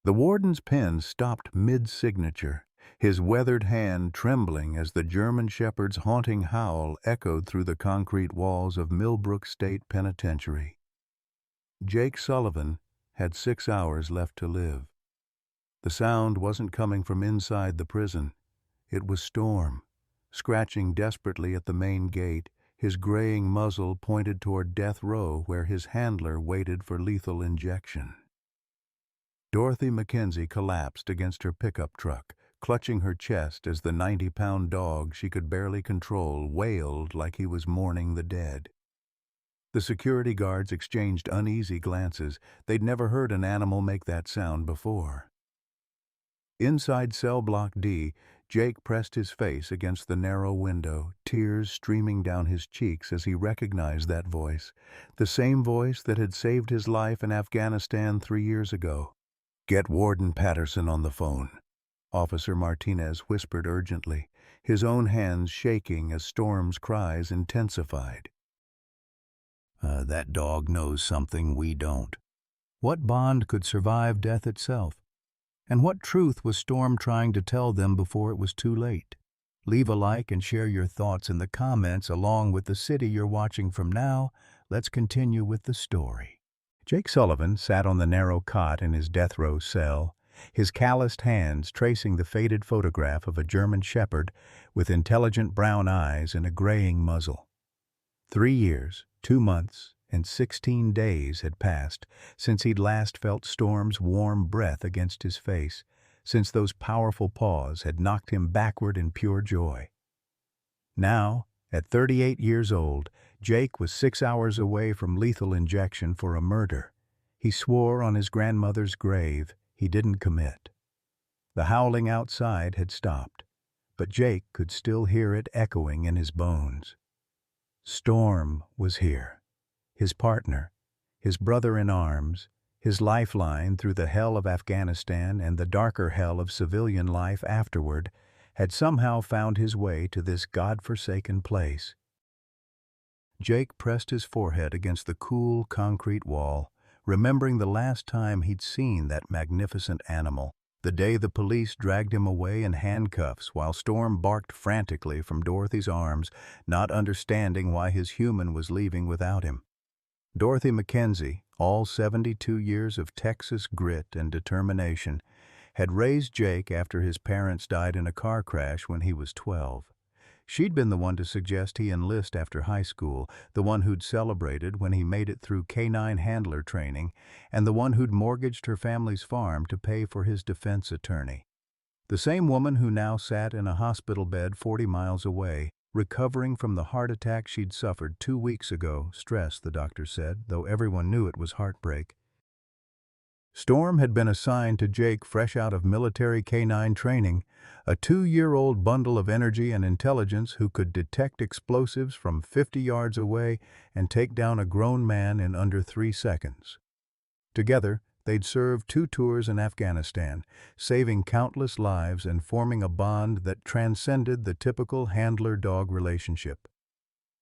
The warden's pen stopped mid-signature, his weathered hand trembling as the German shepherd's haunting howl echoed through the concrete walls of Millbrook State Penitentiary. Jake Sullivan had 6 hours left to live. The sound wasn't coming from inside the prison. It was Storm, scratching desperately at the main gate, his graying muzzle pointed toward death row where his handler waited for lethal injection. Dorothy Mackenzie collapsed against her pickup truck, clutching her chest as the 90-pound dog she could barely control wailed like he was mourning the dead. The security guards exchanged uneasy glances. They'd never heard an animal make that sound before. Inside cell block D, Jake pressed his face against the narrow window, tears streaming down his cheeks as he recognized that voice, the same voice that had saved his life in Afghanistan 3 years ago. "Get Warden Patterson on the phone," Officer Martinez whispered urgently, his own hands shaking as Storm's cries intensified. That dog knows something we don't. What bond could survive death itself? And what truth was Storm trying to tell them before it was too late? Leave a like and share your thoughts in the comments along with the city you're watching from now. Let's continue with the story. Jake Sullivan sat on the narrow cot in his death row cell, his calloused hands tracing the faded photograph of a German shepherd with intelligent brown eyes and a graying muzzle. 3 years, 2 months, and 16 days had passed since he'd last felt Storm's warm breath against his face, since those powerful paws had knocked him backward in pure joy. Now, at 38 years old, Jake was 6 hours away from lethal injection for a murder he swore on his grandmother's grave he didn't commit. The howling outside had stopped, but Jake could still hear it echoing in his bones. Storm was here, his partner, his brother in arms, his lifeline through the hell of Afghanistan and the darker hell of civilian life afterward, had somehow found his way to this God-forsaken place. Jake pressed his forehead against the cool concrete wall, remembering the last time he'd seen that magnificent animal, the day the police dragged him away in handcuffs while Storm barked frantically from Dorothy's arms, not understanding why his human was leaving without him. Dorothy Mackenzie, all 72 years of Texas grit and determination, had raised Jake after his parents died in a car crash when he was 12. She'd been the one to suggest he enlist after high school, the one who'd celebrated when he made it through canine handler training, and the one who'd mortgaged her family's farm to pay for his defense attorney. The same woman who now sat in a hospital bed 40 miles away, recovering from the heart attack she'd suffered 2 weeks ago, stress, the doctor said, though everyone knew it was heartbreak. Storm had been assigned to Jake fresh out of military canine training, a 2-year-old bundle of energy and intelligence who could detect explosives from 50 yards away and take down a grown man in under 3 seconds. Together, they'd served 2 tours in Afghanistan, saving countless lives and forming a bond that transcended the typical handler-dog relationship.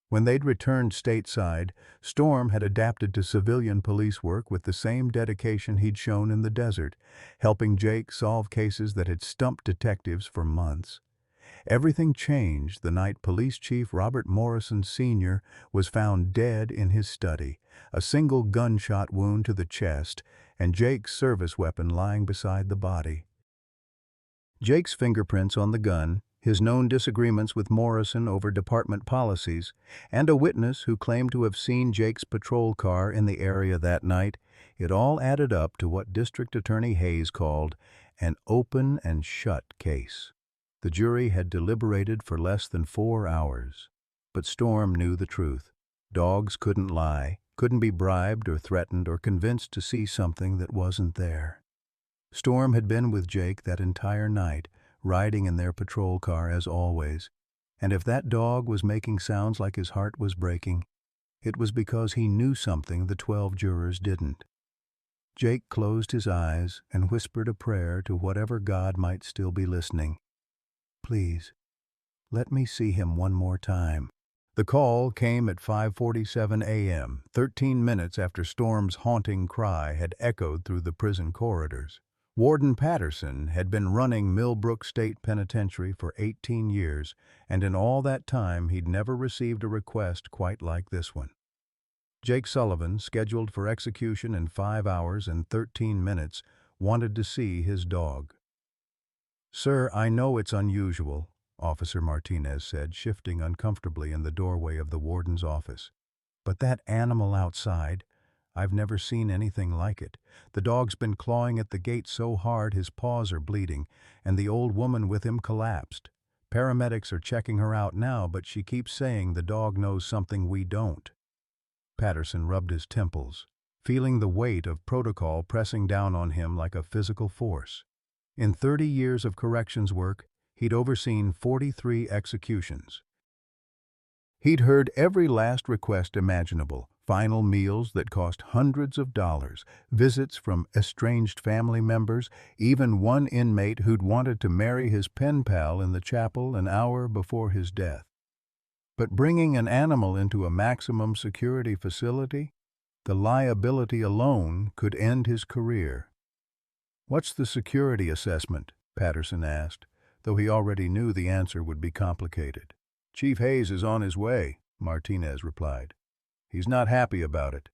When they'd returned stateside, Storm had adapted to civilian police work with the same dedication he'd shown in the desert, helping Jake solve cases that had stumped detectives for months. Everything changed the night Police Chief Robert Morrison Sr. was found dead in his study, a single gunshot wound to the chest, and Jake's service weapon lying beside the body. Jake's fingerprints on the gun, his known disagreements with Morrison over department policies, and a witness who claimed to have seen Jake's patrol car in the area that night, it all added up to what District Attorney Hayes called an open and shut case. The jury had deliberated for less than 4 hours, but Storm knew the truth. Dogs couldn't lie, couldn't be bribed or threatened or convinced to see something that wasn't there. Storm had been with Jake that entire night, riding in their patrol car as always, and if that dog was making sounds like his heart was breaking, it was because he knew something the 12 jurors didn't. Jake closed his eyes and whispered a prayer to whatever God might still be listening. "Please, let me see him one more time." The call came at 5:47 a.m., 13 minutes after Storm's haunting cry had echoed through the prison corridors. Warden Patterson had been running Millbrook State Penitentiary for 18 years, and in all that time he'd never received a request quite like this one. Jake Sullivan, scheduled for execution in 5 hours and 13 minutes, wanted to see his dog. "Sir, I know it's unusual," Officer Martinez said, shifting uncomfortably in the doorway of the warden's office. "But that animal outside, I've never seen anything like it. The dog's been clawing at the gate so hard his paws are bleeding, and the old woman with him collapsed. Paramedics are checking her out now, but she keeps saying the dog knows something we don't." Patterson rubbed his temples, feeling the weight of protocol pressing down on him like a physical force. In 30 years of corrections work, he'd overseen 43 executions. He'd heard every last request imaginable: final meals that cost hundreds of dollars, visits from estranged family members, even one inmate who'd wanted to marry his pen pal in the chapel an hour before his death. But bringing an animal into a maximum security facility, the liability alone could end his career. "What's the security assessment?" Patterson asked, though he already knew the answer would be complicated. "Chief Hayes is on his way," Martinez replied. "He's not happy about it.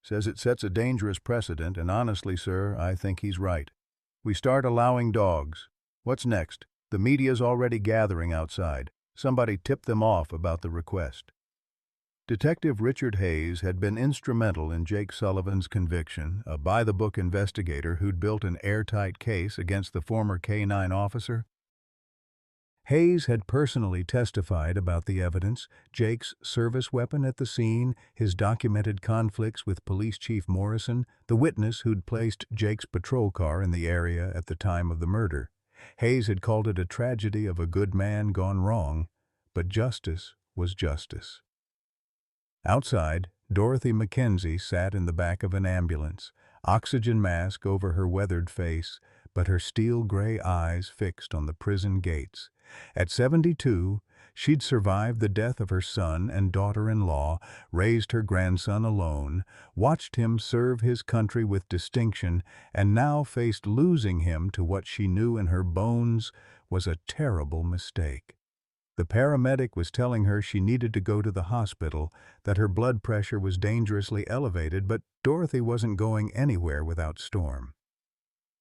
Says it sets a dangerous precedent, and honestly, sir, I think he's right. We start allowing dogs. What's next? The media's already gathering outside. Somebody tip them off about the request." Detective Richard Hayes had been instrumental in Jake Sullivan's conviction, a by-the-book investigator who'd built an airtight case against the former K-9 officer. Hayes had personally testified about the evidence: Jake's service weapon at the scene, his documented conflicts with Police Chief Morrison, the witness who'd placed Jake's patrol car in the area at the time of the murder. Hayes had called it a tragedy of a good man gone wrong, but justice was justice. Outside, Dorothy Mackenzie sat in the back of an ambulance, oxygen mask over her weathered face, but her steel-gray eyes fixed on the prison gates. At 72, she'd survived the death of her son and daughter-in-law, raised her grandson alone, watched him serve his country with distinction, and now faced losing him to what she knew in her bones was a terrible mistake. The paramedic was telling her she needed to go to the hospital, that her blood pressure was dangerously elevated, but Dorothy wasn't going anywhere without Storm.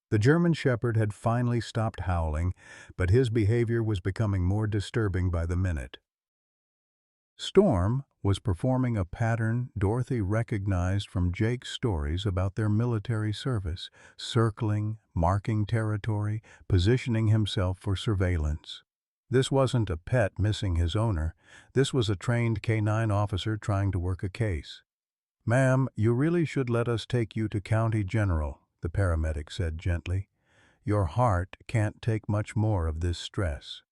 The German Shepherd had finally stopped howling, but his behavior was becoming more disturbing by the minute. Storm was performing a pattern Dorothy recognized from Jake's stories about their military service: circling, marking territory, positioning himself for surveillance. This wasn't a pet missing his owner. This was a trained K-9 officer trying to work a case. "Ma'am, you really should let us take you to County General," the paramedic said gently. "Your heart can't take much more of this stress."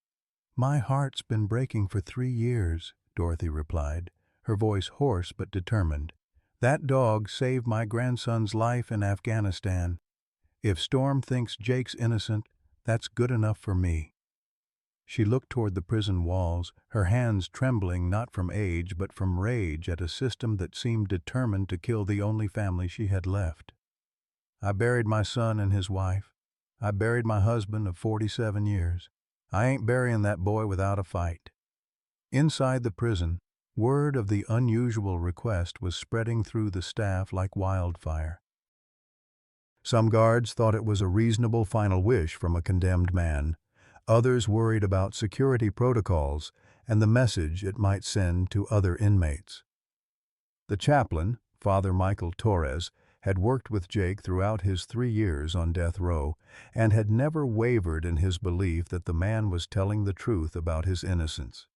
"My heart's been breaking for 3 years," Dorothy replied, her voice hoarse but determined. "That dog saved my grandson's life in Afghanistan. If Storm thinks Jake's innocent, that's good enough for me." She looked toward the prison walls, her hands trembling not from age but from rage at a system that seemed determined to kill the only family she had left. "I buried my son and his wife. I buried my husband of 47 years. I ain't burying that boy without a fight." Inside the prison, word of the unusual request was spreading through the staff like wildfire. Some guards thought it was a reasonable final wish from a condemned man. Others worried about security protocols and the message it might send to other inmates. The chaplain, Father Michael Torres, had worked with Jake throughout his 3 years on death row and had never wavered in his belief that the man was telling the truth about his innocence.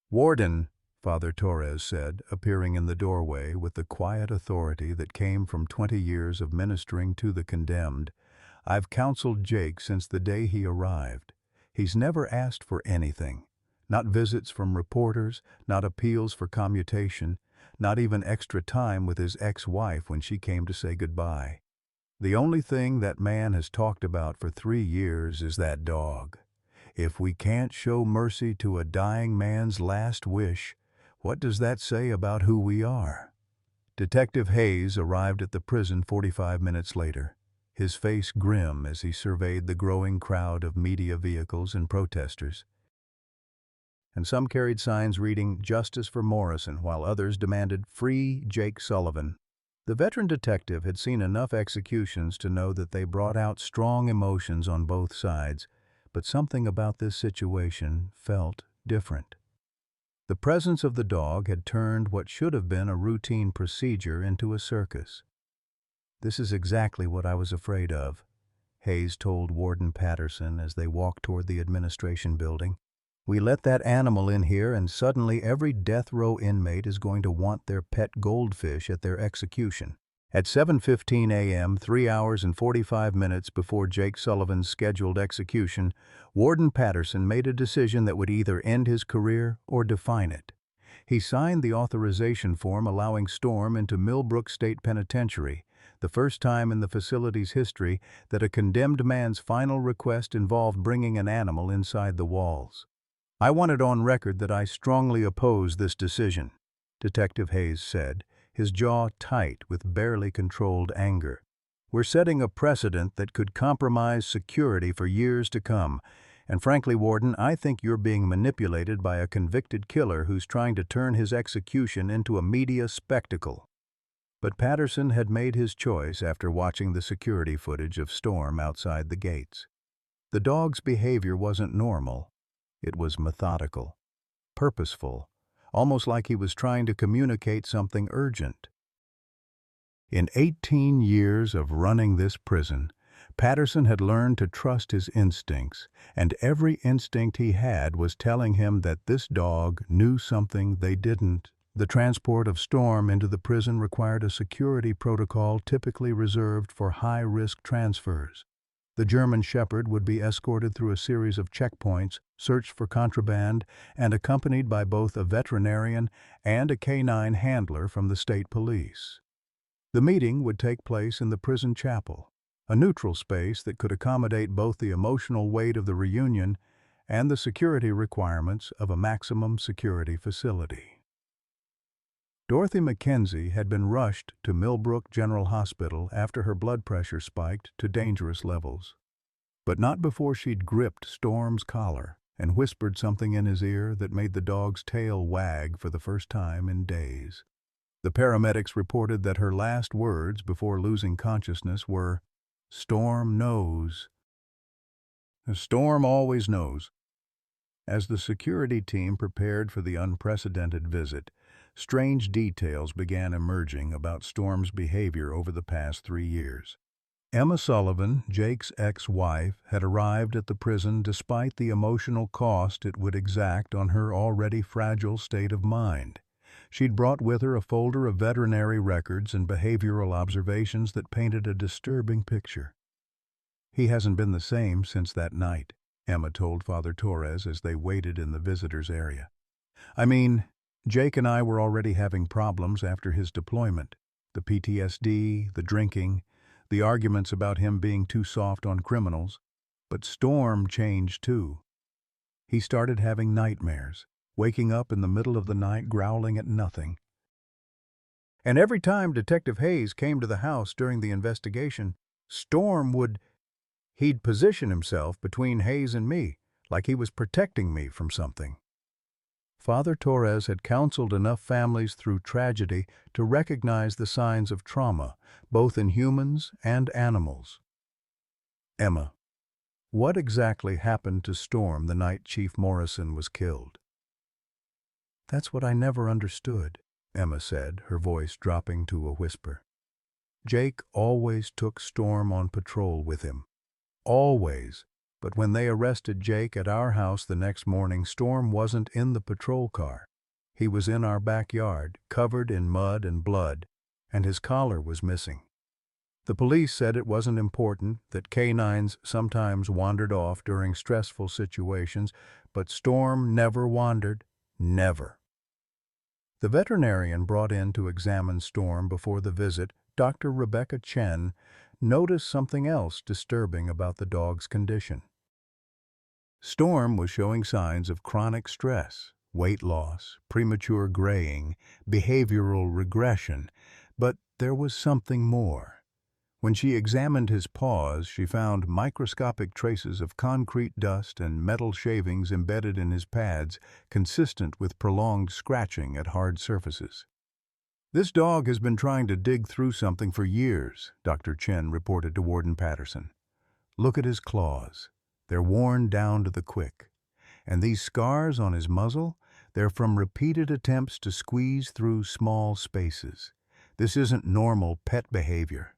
"Warden," Father Torres said, appearing in the doorway with the quiet authority that came from 20 years of ministering to the condemned, "I've counseled Jake since the day he arrived. He's never asked for anything. Not visits from reporters, not appeals for commutation, not even extra time with his ex-wife when she came to say goodbye. The only thing that man has talked about for 3 years is that dog. If we can't show mercy to a dying man's last wish, what does that say about who we are?" Detective Hayes arrived at the prison 45 minutes later. his face grim as he surveyed the growing crowd of media vehicles and protesters. And some carried signs reading "Justice for Morrison," while others demanded "Free Jake Sullivan." The veteran detective had seen enough executions to know that they brought out strong emotions on both sides, but something about this situation felt different. The presence of the dog had turned what should have been a routine procedure into a circus. "This is exactly what I was afraid of," Hayes told Warden Patterson as they walked toward the administration building. "We let that animal in here and suddenly every death row inmate is going to want their pet goldfish at their execution." At 7:15 a.m., 3 hours and 45 minutes before Jake Sullivan's scheduled execution, Warden Patterson made a decision that would either end his career or define it. He signed the authorization form allowing Storm into Millbrook State Penitentiary, the first time in the facility's history that a condemned man's final request involved bringing an animal inside the walls. "I want it on record that I strongly oppose this decision," Detective Hayes said, his jaw tight with barely controlled anger. "We're setting a precedent that could compromise security for years to come, and frankly, Warden, I think you're being manipulated by a convicted killer who's trying to turn his execution into a media spectacle." But Patterson had made his choice after watching the security footage of Storm outside the gates. The dog's behavior wasn't normal. It was methodical, purposeful, almost like he was trying to communicate something urgent. In 18 years of running this prison, Patterson had learned to trust his instincts, and every instinct he had was telling him that this dog knew something they didn't. The transport of Storm into the prison required a security protocol typically reserved for high-risk transfers. The German Shepherd would be escorted through a series of checkpoints, searched for contraband, and accompanied by both a veterinarian and a canine handler from the state police. The meeting would take place in the prison chapel, a neutral space that could accommodate both the emotional weight of the reunion and the security requirements of a maximum security facility. Dorothy Mackenzie had been rushed to Millbrook General Hospital after her blood pressure spiked to dangerous levels. But not before she'd gripped Storm's collar and whispered something in his ear that made the dog's tail wag for the first time in days. The paramedics reported that her last words before losing consciousness were, "Storm knows." Storm always knows. As the security team prepared for the unprecedented visit, strange details began emerging about Storm's behavior over the past 3 years. Emma Sullivan, Jake's ex-wife, had arrived at the prison despite the emotional cost it would exact on her already fragile state of mind. She'd brought with her a folder of veterinary records and behavioral observations that painted a disturbing picture. "He hasn't been the same since that night," Emma told Father Torres as they waited in the visitors' area. "I mean, Jake and I were already having problems after his deployment. The PTSD, the drinking, the arguments about him being too soft on criminals. But Storm changed too. He started having nightmares, waking up in the middle of the night growling at nothing. And every time Detective Hayes came to the house during the investigation, Storm he'd position himself between Hayes and me, like he was protecting me from something." Father Torres had counseled enough families through tragedy to recognize the signs of trauma, both in humans and animals. "Emma, what exactly happened to Storm the night Chief Morrison was killed?" "That's what I never understood," Emma said, her voice dropping to a whisper. "Jake always took Storm on patrol with him. Always. But when they arrested Jake at our house the next morning, Storm wasn't in the patrol car. He was in our backyard, covered in mud and blood, and his collar was missing. The police said it wasn't important, that canines sometimes wandered off during stressful situations, but Storm never wandered. Never." The veterinarian brought in to examine Storm before the visit, Dr. Rebecca Chen, noticed something else disturbing about the dog's condition. Storm was showing signs of chronic stress, weight loss, premature graying, behavioral regression, but there was something more. When she examined his paws, she found microscopic traces of concrete dust and metal shavings embedded in his pads, consistent with prolonged scratching at hard surfaces. "This dog has been trying to dig through something for years," Dr. Chen reported to Warden Patterson. "Look at his claws. They're worn down to the quick. And these scars on his muzzle, they're from repeated attempts to squeeze through small spaces. This isn't normal pet behavior.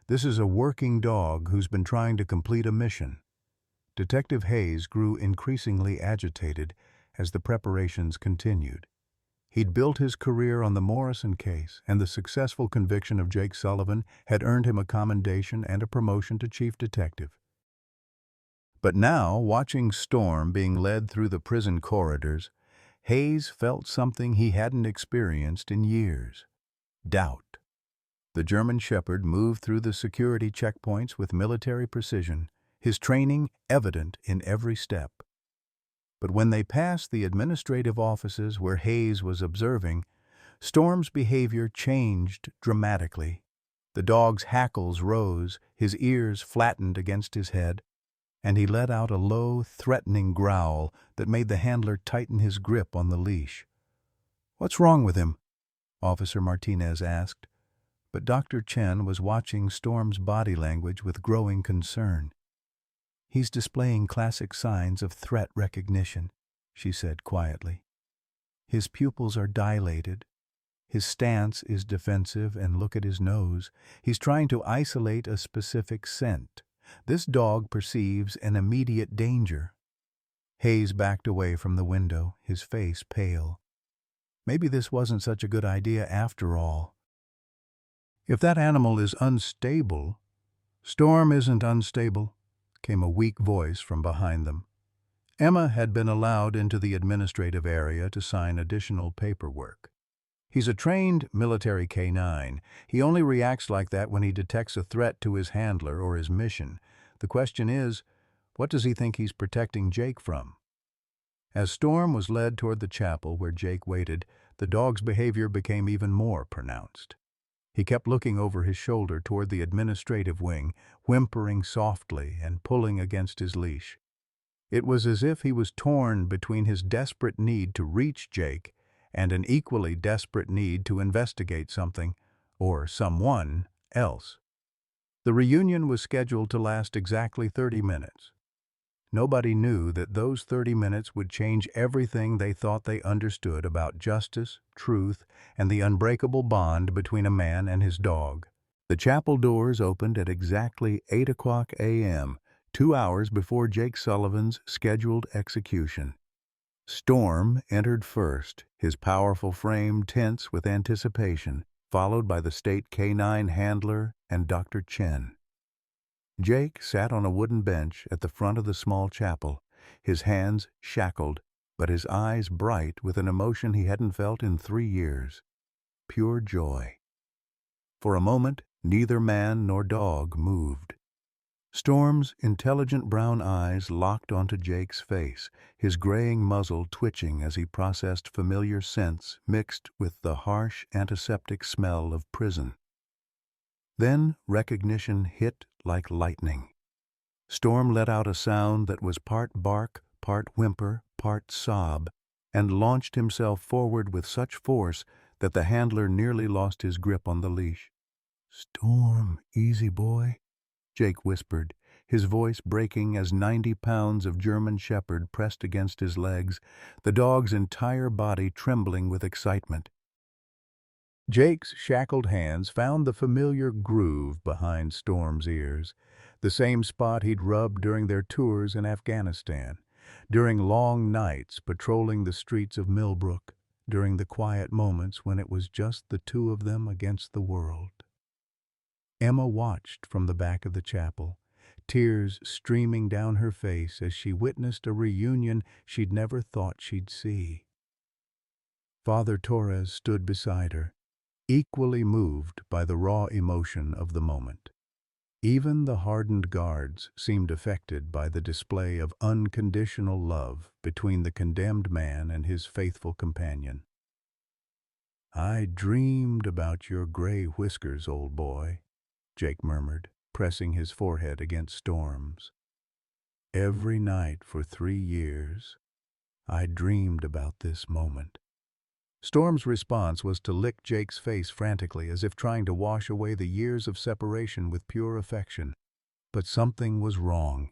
This is a working dog who's been trying to complete a mission." Detective Hayes grew increasingly agitated as the preparations continued. He'd built his career on the Morrison case, and the successful conviction of Jake Sullivan had earned him a commendation and a promotion to chief detective. But now, watching Storm being led through the prison corridors, Hayes felt something he hadn't experienced in years: doubt. The German Shepherd moved through the security checkpoints with military precision, his training evident in every step. But when they passed the administrative offices where Hayes was observing, Storm's behavior changed dramatically. The dog's hackles rose, his ears flattened against his head, and he let out a low, threatening growl that made the handler tighten his grip on the leash. "What's wrong with him?" Officer Martinez asked. But Dr. Chen was watching Storm's body language with growing concern. "He's displaying classic signs of threat recognition," she said quietly. "His pupils are dilated. His stance is defensive, and look at his nose. He's trying to isolate a specific scent. This dog perceives an immediate danger." Hayes backed away from the window, his face pale. Maybe this wasn't such a good idea after all. "If that animal is unstable—" "Storm isn't unstable," came a weak voice from behind them. Emma had been allowed into the administrative area to sign additional paperwork. "He's a trained military canine. He only reacts like that when he detects a threat to his handler or his mission. The question is, what does he think he's protecting Jake from?" As Storm was led toward the chapel where Jake waited, the dog's behavior became even more pronounced. He kept looking over his shoulder toward the administrative wing, whimpering softly and pulling against his leash. It was as if he was torn between his desperate need to reach Jake and an equally desperate need to investigate something, or someone, else. The reunion was scheduled to last exactly 30 minutes. Nobody knew that those 30 minutes would change everything they thought they understood about justice, truth, and the unbreakable bond between a man and his dog. The chapel doors opened at exactly 8 o'clock a.m., 2 hours before Jake Sullivan's scheduled execution. Storm entered first, his powerful frame tense with anticipation, followed by the state canine handler and Dr. Chen. Jake sat on a wooden bench at the front of the small chapel, his hands shackled, but his eyes bright with an emotion he hadn't felt in 3 years: pure joy. For a moment, neither man nor dog moved. Storm's intelligent brown eyes locked onto Jake's face, his graying muzzle twitching as he processed familiar scents mixed with the harsh antiseptic smell of prison. Then recognition hit like lightning. Storm let out a sound that was part bark, part whimper, part sob, and launched himself forward with such force that the handler nearly lost his grip on the leash. "Storm, easy boy," Jake whispered, his voice breaking as 90 pounds of German Shepherd pressed against his legs, the dog's entire body trembling with excitement. Jake's shackled hands found the familiar groove behind Storm's ears, the same spot he'd rubbed during their tours in Afghanistan, during long nights patrolling the streets of Millbrook, during the quiet moments when it was just the two of them against the world. Emma watched from the back of the chapel, tears streaming down her face as she witnessed a reunion she'd never thought she'd see. Father Torres stood beside her, equally moved by the raw emotion of the moment. Even the hardened guards seemed affected by the display of unconditional love between the condemned man and his faithful companion. "I dreamed about your gray whiskers, old boy," Jake murmured, pressing his forehead against Storm's. Every night for 3 years, I dreamed about this moment. Storm's response was to lick Jake's face frantically, as if trying to wash away the years of separation with pure affection. But something was wrong.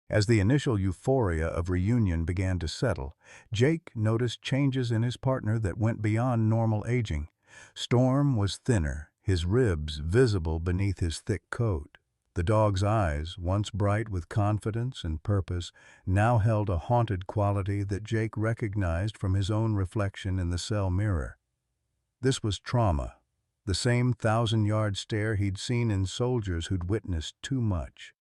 As the initial euphoria of reunion began to settle, Jake noticed changes in his partner that went beyond normal aging. Storm was thinner, his ribs visible beneath his thick coat. The dog's eyes, once bright with confidence and purpose, now held a haunted quality that Jake recognized from his own reflection in the cell mirror. This was trauma, the same 1,000-yard stare he'd seen in soldiers who'd witnessed too much.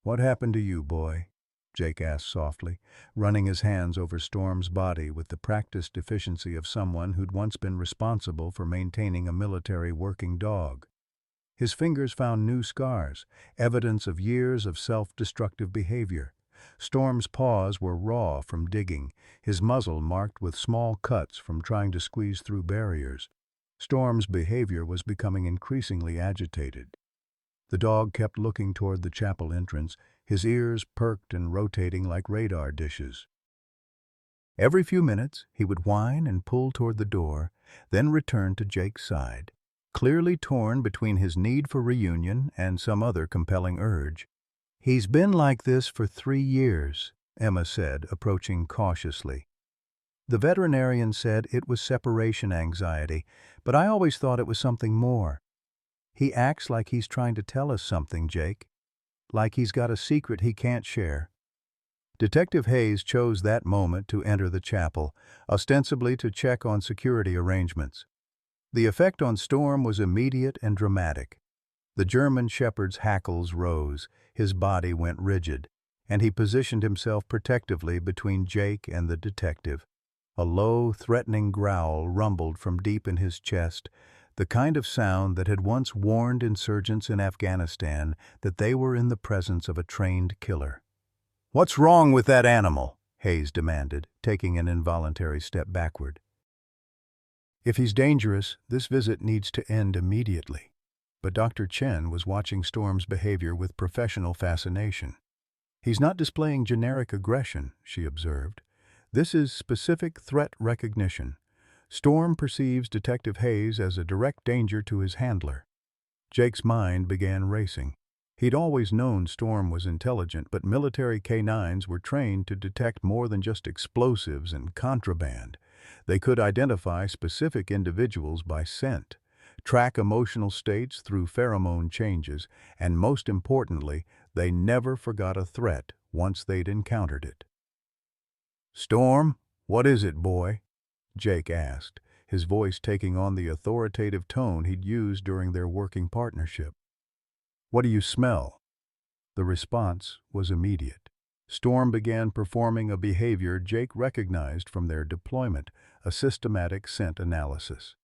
"What happened to you, boy?" Jake asked softly, running his hands over Storm's body with the practiced efficiency of someone who'd once been responsible for maintaining a military working dog. His fingers found new scars, evidence of years of self-destructive behavior. Storm's paws were raw from digging, his muzzle marked with small cuts from trying to squeeze through barriers. Storm's behavior was becoming increasingly agitated. The dog kept looking toward the chapel entrance, his ears perked and rotating like radar dishes. Every few minutes, he would whine and pull toward the door, then return to Jake's side, clearly torn between his need for reunion and some other compelling urge. "He's been like this for 3 years, Emma said, approaching cautiously. "The veterinarian said it was separation anxiety, but I always thought it was something more. He acts like he's trying to tell us something, Jake. Like he's got a secret he can't share." Detective Hayes chose that moment to enter the chapel, ostensibly to check on security arrangements. The effect on Storm was immediate and dramatic. The German shepherd's hackles rose, his body went rigid, and he positioned himself protectively between Jake and the detective. A low, threatening growl rumbled from deep in his chest, the kind of sound that had once warned insurgents in Afghanistan that they were in the presence of a trained killer. "What's wrong with that animal?" Hayes demanded, taking an involuntary step backward. "If he's dangerous, this visit needs to end immediately." But Dr. Chen was watching Storm's behavior with professional fascination. "He's not displaying generic aggression," she observed. "This is specific threat recognition. Storm perceives Detective Hayes as a direct danger to his handler." Jake's mind began racing. He'd always known Storm was intelligent, but military canines were trained to detect more than just explosives and contraband. They could identify specific individuals by scent, track emotional states through pheromone changes, and most importantly, they never forgot a threat once they'd encountered it. "Storm, what is it, boy?" Jake asked, his voice taking on the authoritative tone he'd used during their working partnership. "What do you smell?" The response was immediate. Storm began performing a behavior Jake recognized from their deployment, a systematic scent analysis.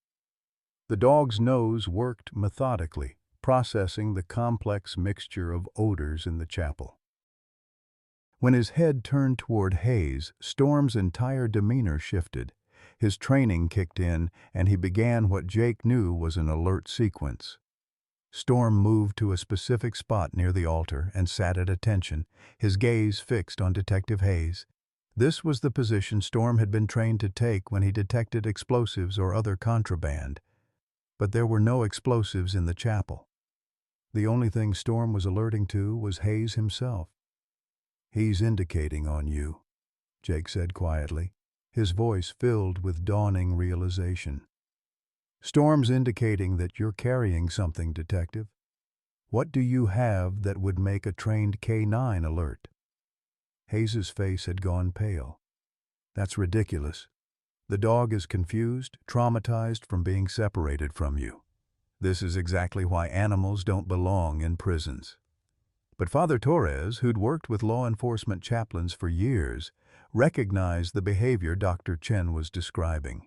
The dog's nose worked methodically, processing the complex mixture of odors in the chapel. When his head turned toward Hayes, Storm's entire demeanor shifted. His training kicked in, and he began what Jake knew was an alert sequence. Storm moved to a specific spot near the altar and sat at attention, his gaze fixed on Detective Hayes. This was the position Storm had been trained to take when he detected explosives or other contraband. But there were no explosives in the chapel. The only thing Storm was alerting to was Hayes himself. "He's indicating on you," Jake said quietly, his voice filled with dawning realization. "Storm's indicating that you're carrying something, Detective. What do you have that would make a trained K9 alert?" Hayes's face had gone pale. "That's ridiculous. The dog is confused, traumatized from being separated from you. This is exactly why animals don't belong in prisons." But Father Torres, who'd worked with law enforcement chaplains for years, recognized the behavior Dr. Chen was describing.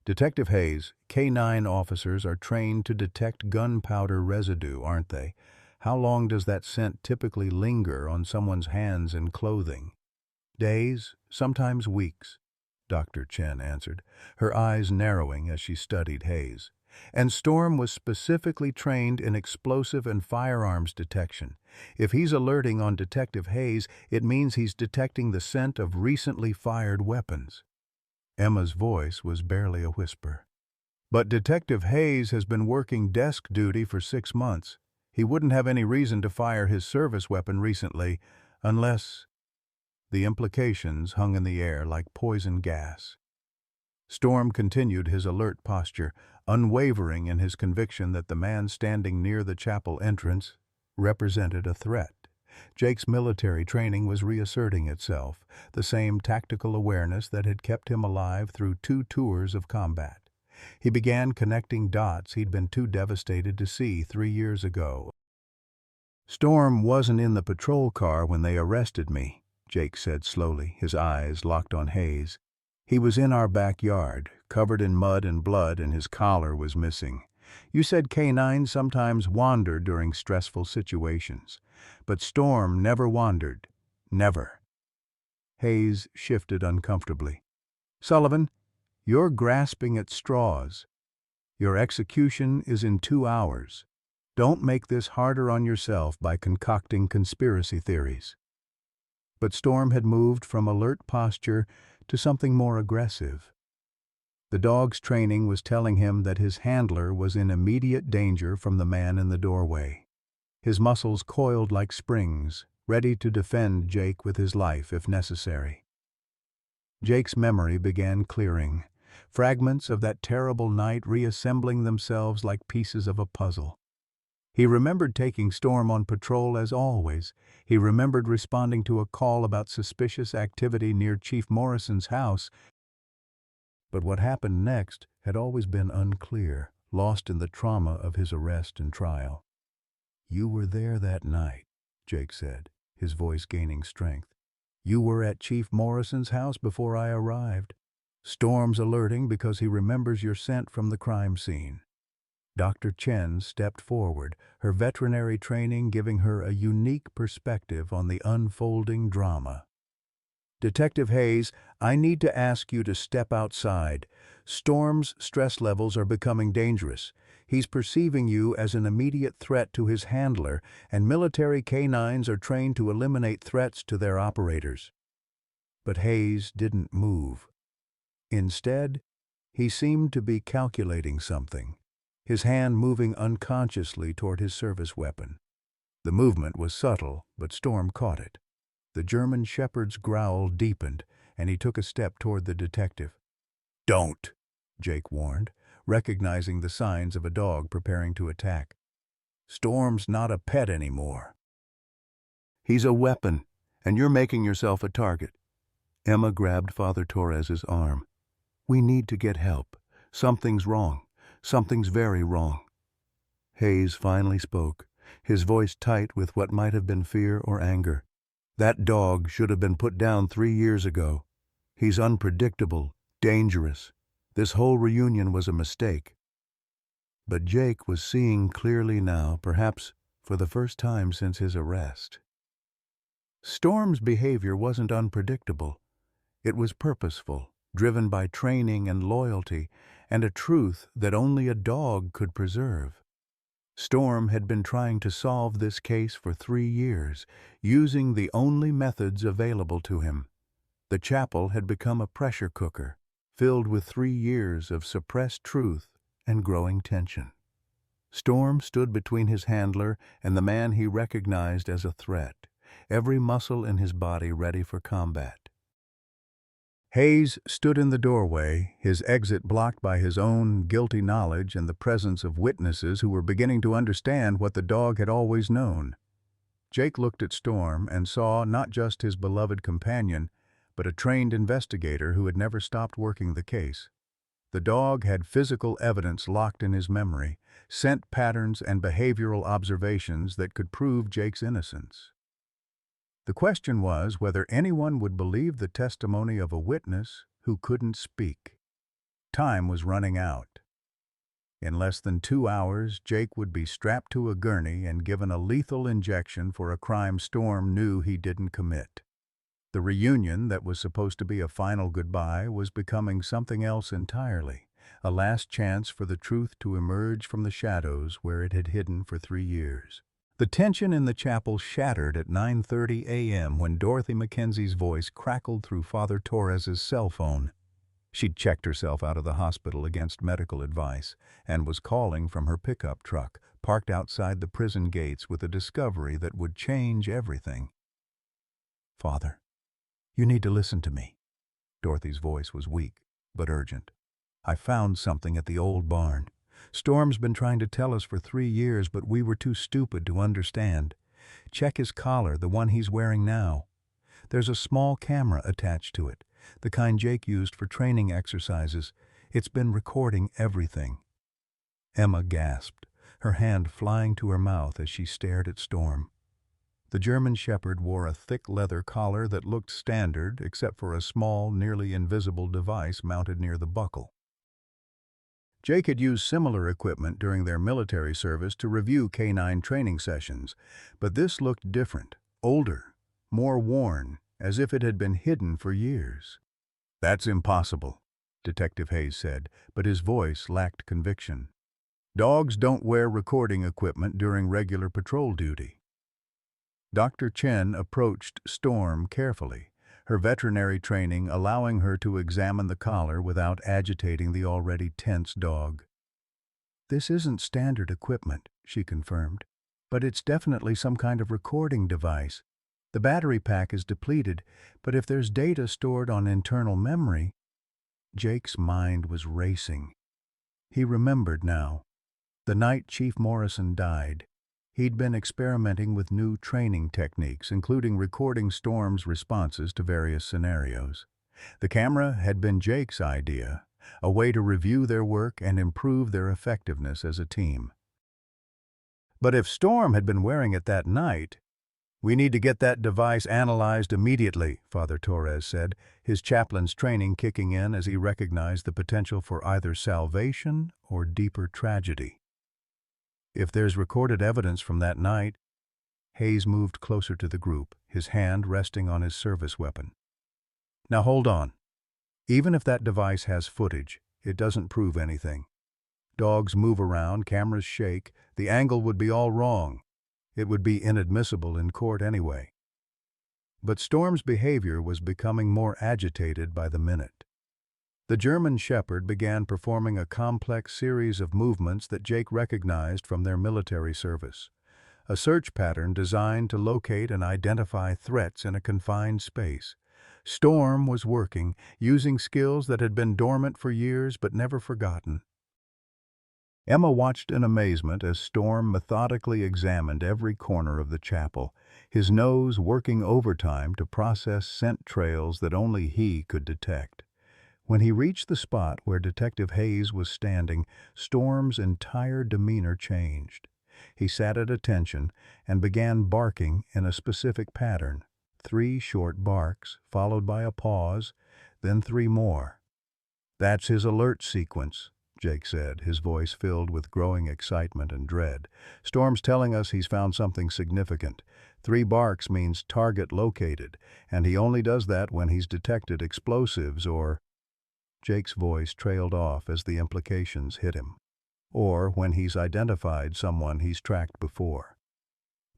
"Detective Hayes, K9 officers are trained to detect gunpowder residue, aren't they? How long does that scent typically linger on someone's hands and clothing?" "Days, sometimes weeks," Dr. Chen answered, her eyes narrowing as she studied Hayes. And Storm was specifically trained in explosive and firearms detection. If he's alerting on Detective Hayes, it means he's detecting the scent of recently fired weapons. Emma's voice was barely a whisper. But Detective Hayes has been working desk duty for 6 months. He wouldn't have any reason to fire his service weapon recently, unless... The implications hung in the air like poison gas. Storm continued his alert posture, unwavering in his conviction that the man standing near the chapel entrance represented a threat. Jake's military training was reasserting itself, the same tactical awareness that had kept him alive through 2 tours of combat. He began connecting dots he'd been too devastated to see 3 years ago. "Storm wasn't in the patrol car when they arrested me," Jake said slowly, his eyes locked on Hayes. "He was in our backyard, covered in mud and blood, and his collar was missing. You said canines sometimes wander during stressful situations, but Storm never wandered. Never." Hayes shifted uncomfortably. "Sullivan, you're grasping at straws. Your execution is in 2 hours. Don't make this harder on yourself by concocting conspiracy theories." But Storm had moved from alert posture to something more aggressive. The dog's training was telling him that his handler was in immediate danger from the man in the doorway. His muscles coiled like springs, ready to defend Jake with his life if necessary. Jake's memory began clearing, fragments of that terrible night reassembling themselves like pieces of a puzzle. He remembered taking Storm on patrol as always. He remembered responding to a call about suspicious activity near Chief Morrison's house. But what happened next had always been unclear, lost in the trauma of his arrest and trial. "You were there that night," Jake said, his voice gaining strength. "You were at Chief Morrison's house before I arrived. Storm's alerting because he remembers your scent from the crime scene." Dr. Chen stepped forward, her veterinary training giving her a unique perspective on the unfolding drama. "Detective Hayes, I need to ask you to step outside. Storm's stress levels are becoming dangerous. He's perceiving you as an immediate threat to his handler, and military canines are trained to eliminate threats to their operators." But Hayes didn't move. Instead, he seemed to be calculating something, his hand moving unconsciously toward his service weapon. The movement was subtle, but Storm caught it. The German shepherd's growl deepened, and he took a step toward the detective. "Don't," Jake warned, recognizing the signs of a dog preparing to attack. "Storm's not a pet anymore. He's a weapon, and you're making yourself a target." Emma grabbed Father Torres's arm. "We need to get help. Something's wrong. Something's very wrong." Hayes finally spoke, his voice tight with what might have been fear or anger. "That dog should have been put down 3 years ago. He's unpredictable, dangerous. This whole reunion was a mistake." But Jake was seeing clearly now, perhaps for the first time since his arrest. Storm's behavior wasn't unpredictable. It was purposeful, driven by training and loyalty, and a truth that only a dog could preserve. Storm had been trying to solve this case for 3 years, using the only methods available to him. The chapel had become a pressure cooker, filled with 3 years of suppressed truth and growing tension. Storm stood between his handler and the man he recognized as a threat, every muscle in his body ready for combat. Hayes stood in the doorway, his exit blocked by his own guilty knowledge and the presence of witnesses who were beginning to understand what the dog had always known. Jake looked at Storm and saw not just his beloved companion, but a trained investigator who had never stopped working the case. The dog had physical evidence locked in his memory, scent patterns and behavioral observations that could prove Jake's innocence. The question was whether anyone would believe the testimony of a witness who couldn't speak. Time was running out. In less than 2 hours, Jake would be strapped to a gurney and given a lethal injection for a crime Storm knew he didn't commit. The reunion that was supposed to be a final goodbye was becoming something else entirely, a last chance for the truth to emerge from the shadows where it had hidden for 3 years. The tension in the chapel shattered at 9:30 a.m. when Dorothy Mackenzie's voice crackled through Father Torres's cell phone. She'd checked herself out of the hospital against medical advice and was calling from her pickup truck, parked outside the prison gates with a discovery that would change everything. "Father, you need to listen to me." Dorothy's voice was weak, but urgent. "I found something at the old barn. Storm's been trying to tell us for 3 years, but we were too stupid to understand. Check his collar, the one he's wearing now. There's a small camera attached to it, the kind Jake used for training exercises. It's been recording everything." Emma gasped, her hand flying to her mouth as she stared at Storm. The German Shepherd wore a thick leather collar that looked standard except for a small, nearly invisible device mounted near the buckle. Jake had used similar equipment during their military service to review canine training sessions, but this looked different, older, more worn, as if it had been hidden for years. "That's impossible," Detective Hayes said, but his voice lacked conviction. "Dogs don't wear recording equipment during regular patrol duty." Dr. Chen approached Storm carefully, her veterinary training allowing her to examine the collar without agitating the already tense dog. "This isn't standard equipment," she confirmed, "but it's definitely some kind of recording device. The battery pack is depleted, but if there's data stored on internal memory..." Jake's mind was racing. He remembered now. The night Chief Morrison died, he'd been experimenting with new training techniques, including recording Storm's responses to various scenarios. The camera had been Jake's idea, a way to review their work and improve their effectiveness as a team. But if Storm had been wearing it that night, "We need to get that device analyzed immediately," Father Torres said, his chaplain's training kicking in as he recognized the potential for either salvation or deeper tragedy. "If there's recorded evidence from that night..." Hayes moved closer to the group, his hand resting on his service weapon. "Now hold on. Even if that device has footage, it doesn't prove anything. Dogs move around, cameras shake, the angle would be all wrong. It would be inadmissible in court anyway." But Storm's behavior was becoming more agitated by the minute. The German Shepherd began performing a complex series of movements that Jake recognized from their military service, a search pattern designed to locate and identify threats in a confined space. Storm was working, using skills that had been dormant for years but never forgotten. Emma watched in amazement as Storm methodically examined every corner of the chapel, his nose working overtime to process scent trails that only he could detect. When he reached the spot where Detective Hayes was standing, Storm's entire demeanor changed. He sat at attention and began barking in a specific pattern. 3 short barks, followed by a pause, then 3 more. "That's his alert sequence," Jake said, his voice filled with growing excitement and dread. "Storm's telling us he's found something significant. 3 barks means target located, and he only does that when he's detected explosives or..." Jake's voice trailed off as the implications hit him. "Or when he's identified someone he's tracked before."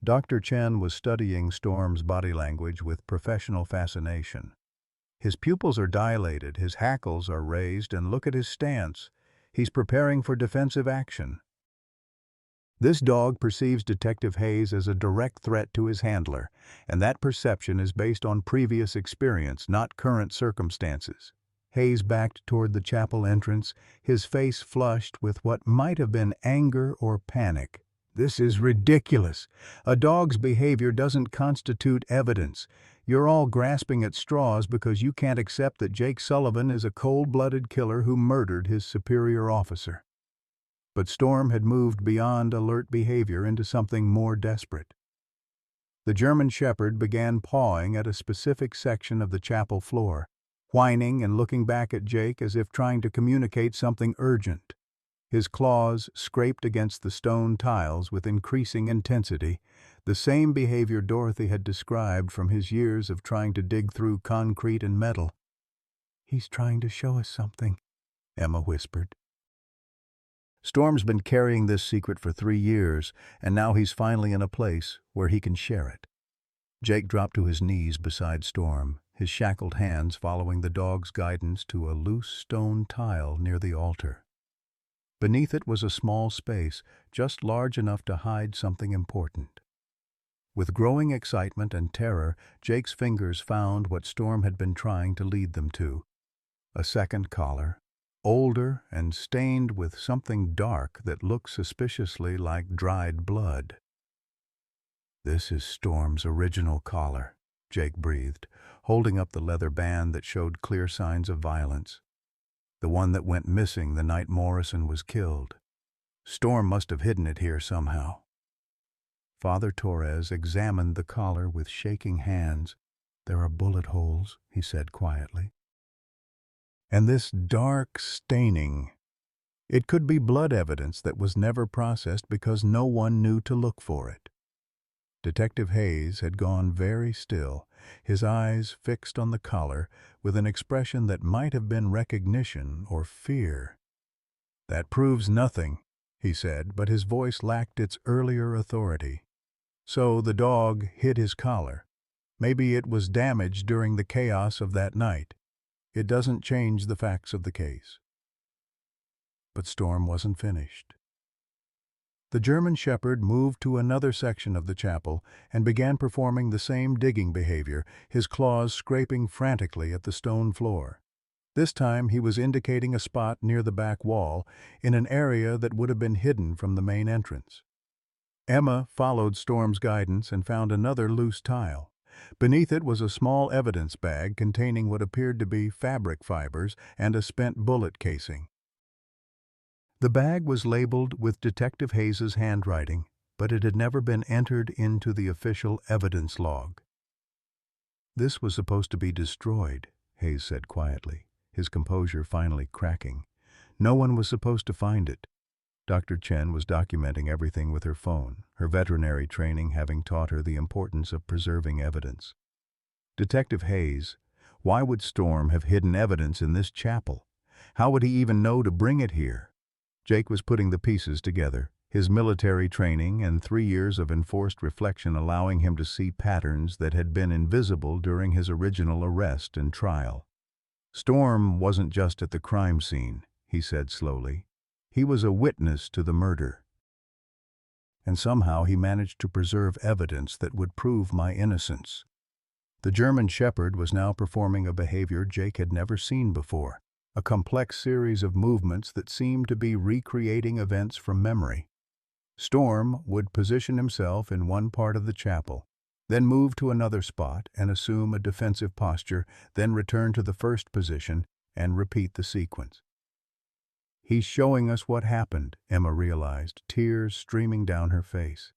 Dr. Chen was studying Storm's body language with professional fascination. "His pupils are dilated, his hackles are raised, and look at his stance. He's preparing for defensive action." This dog perceives Detective Hayes as a direct threat to his handler, and that perception is based on previous experience, not current circumstances. Hayes backed toward the chapel entrance, his face flushed with what might have been anger or panic. "This is ridiculous. A dog's behavior doesn't constitute evidence. You're all grasping at straws because you can't accept that Jake Sullivan is a cold-blooded killer who murdered his superior officer." But Storm had moved beyond alert behavior into something more desperate. The German Shepherd began pawing at a specific section of the chapel floor, whining and looking back at Jake as if trying to communicate something urgent. His claws scraped against the stone tiles with increasing intensity, the same behavior Dorothy had described from his years of trying to dig through concrete and metal. "He's trying to show us something," Emma whispered. Storm's been carrying this secret for 3 years, and now he's finally in a place where he can share it. Jake dropped to his knees beside Storm, his shackled hands following the dog's guidance to a loose stone tile near the altar. Beneath it was a small space, just large enough to hide something important. With growing excitement and terror, Jake's fingers found what Storm had been trying to lead them to. A second collar, older and stained with something dark that looked suspiciously like dried blood. "This is Storm's original collar," Jake breathed, holding up the leather band that showed clear signs of violence. "The one that went missing the night Morrison was killed. Storm must have hidden it here somehow." Father Torres examined the collar with shaking hands. "There are bullet holes," he said quietly. "And this dark staining. It could be blood evidence that was never processed because no one knew to look for it." Detective Hayes had gone very still, his eyes fixed on the collar with an expression that might have been recognition or fear. "That proves nothing," he said, but his voice lacked its earlier authority. "So the dog hid his collar. Maybe it was damaged during the chaos of that night. It doesn't change the facts of the case." But Storm wasn't finished. The German Shepherd moved to another section of the chapel and began performing the same digging behavior, his claws scraping frantically at the stone floor. This time he was indicating a spot near the back wall, in an area that would have been hidden from the main entrance. Emma followed Storm's guidance and found another loose tile. Beneath it was a small evidence bag containing what appeared to be fabric fibers and a spent bullet casing. The bag was labeled with Detective Hayes's handwriting, but it had never been entered into the official evidence log. "This was supposed to be destroyed," Hayes said quietly, his composure finally cracking. "No one was supposed to find it." Dr. Chen was documenting everything with her phone, her veterinary training having taught her the importance of preserving evidence. "Detective Hayes, why would Storm have hidden evidence in this chapel? How would he even know to bring it here?" Jake was putting the pieces together, his military training and 3 years of enforced reflection allowing him to see patterns that had been invisible during his original arrest and trial. "Storm wasn't just at the crime scene," he said slowly. "He was a witness to the murder. And somehow he managed to preserve evidence that would prove my innocence." The German Shepherd was now performing a behavior Jake had never seen before, a complex series of movements that seemed to be recreating events from memory. Storm would position himself in one part of the chapel, then move to another spot and assume a defensive posture, then return to the first position and repeat the sequence. "He's showing us what happened," Emma realized, tears streaming down her face.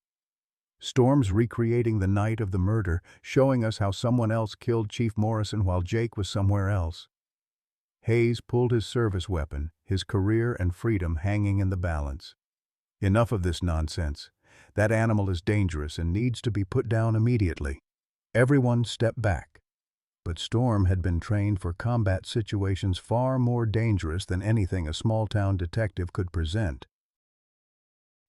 "Storm's recreating the night of the murder, showing us how someone else killed Chief Morrison while Jake was somewhere else." Hayes pulled his service weapon, his career and freedom hanging in the balance. "Enough of this nonsense. That animal is dangerous and needs to be put down immediately." Everyone stepped back. But Storm had been trained for combat situations far more dangerous than anything a small-town detective could present.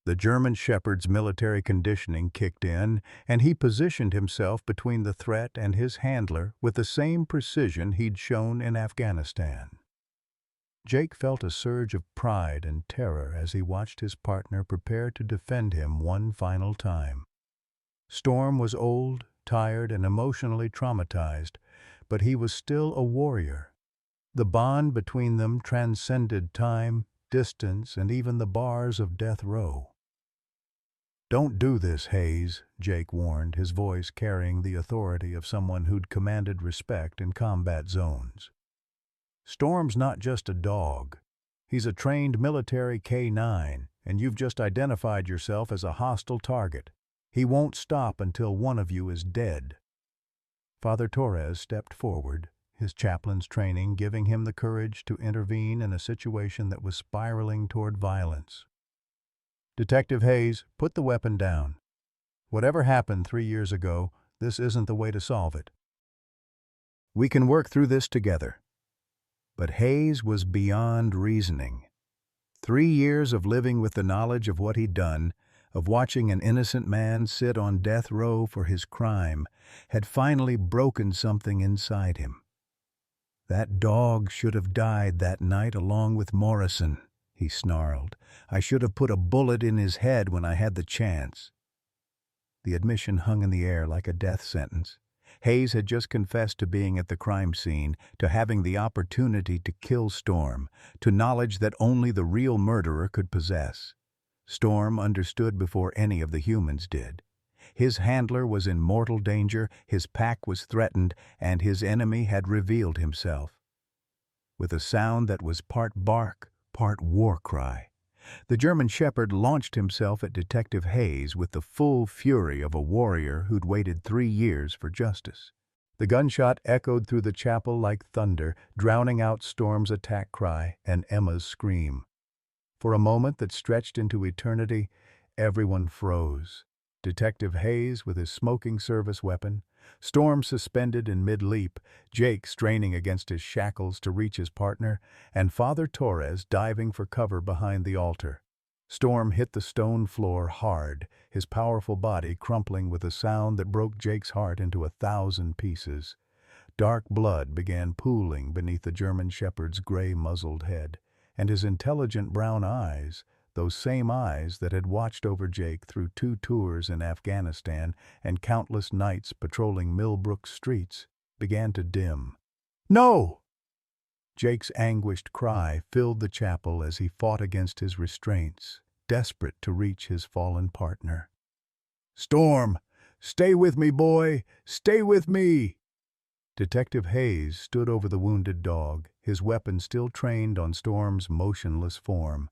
The German Shepherd's military conditioning kicked in, and he positioned himself between the threat and his handler with the same precision he'd shown in Afghanistan. Jake felt a surge of pride and terror as he watched his partner prepare to defend him one final time. Storm was old, tired, and emotionally traumatized, but he was still a warrior. The bond between them transcended time, distance, and even the bars of death row. "Don't do this, Hayes," Jake warned, his voice carrying the authority of someone who'd commanded respect in combat zones. "Storm's not just a dog. He's a trained military K-9, and you've just identified yourself as a hostile target. He won't stop until one of you is dead." Father Torres stepped forward, his chaplain's training giving him the courage to intervene in a situation that was spiraling toward violence. "Detective Hayes, put the weapon down. Whatever happened 3 years ago, this isn't the way to solve it. We can work through this together." But Hayes was beyond reasoning. 3 years of living with the knowledge of what he'd done, of watching an innocent man sit on death row for his crime, had finally broken something inside him. "That dog should have died that night along with Morrison," he snarled. "I should have put a bullet in his head when I had the chance." The admission hung in the air like a death sentence. Hayes had just confessed to being at the crime scene, to having the opportunity to kill Storm, to knowledge that only the real murderer could possess. Storm understood before any of the humans did. His handler was in mortal danger, his pack was threatened, and his enemy had revealed himself. With a sound that was part bark, part war cry, the German Shepherd launched himself at Detective Hayes with the full fury of a warrior who'd waited 3 years for justice. The gunshot echoed through the chapel like thunder, drowning out Storm's attack cry and Emma's scream. For a moment that stretched into eternity, everyone froze. Detective Hayes with his smoking service weapon, Storm suspended in mid-leap, Jake straining against his shackles to reach his partner, and Father Torres diving for cover behind the altar. Storm hit the stone floor hard, his powerful body crumpling with a sound that broke Jake's heart into 1,000 pieces. Dark blood began pooling beneath the German Shepherd's gray-muzzled head, and his intelligent brown eyes, those same eyes that had watched over Jake through 2 tours in Afghanistan and countless nights patrolling Millbrook's streets, began to dim. "No!" Jake's anguished cry filled the chapel as he fought against his restraints, desperate to reach his fallen partner. "Storm! Stay with me, boy! Stay with me!" Detective Hayes stood over the wounded dog, his weapon still trained on Storm's motionless form.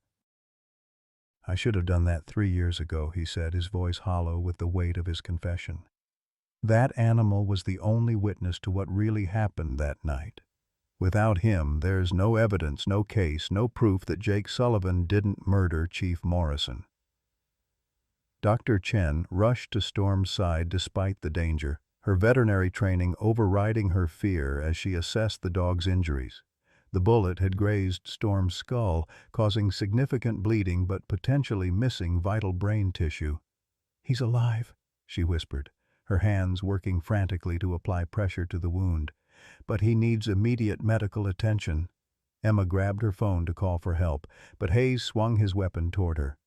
"I should have done that 3 years ago," he said, his voice hollow with the weight of his confession. "That animal was the only witness to what really happened that night. Without him, there's no evidence, no case, no proof that Jake Sullivan didn't murder Chief Morrison." Dr. Chen rushed to Storm's side despite the danger, her veterinary training overriding her fear as she assessed the dog's injuries. The bullet had grazed Storm's skull, causing significant bleeding but potentially missing vital brain tissue. "He's alive," she whispered, her hands working frantically to apply pressure to the wound. "But he needs immediate medical attention." Emma grabbed her phone to call for help, but Hayes swung his weapon toward her.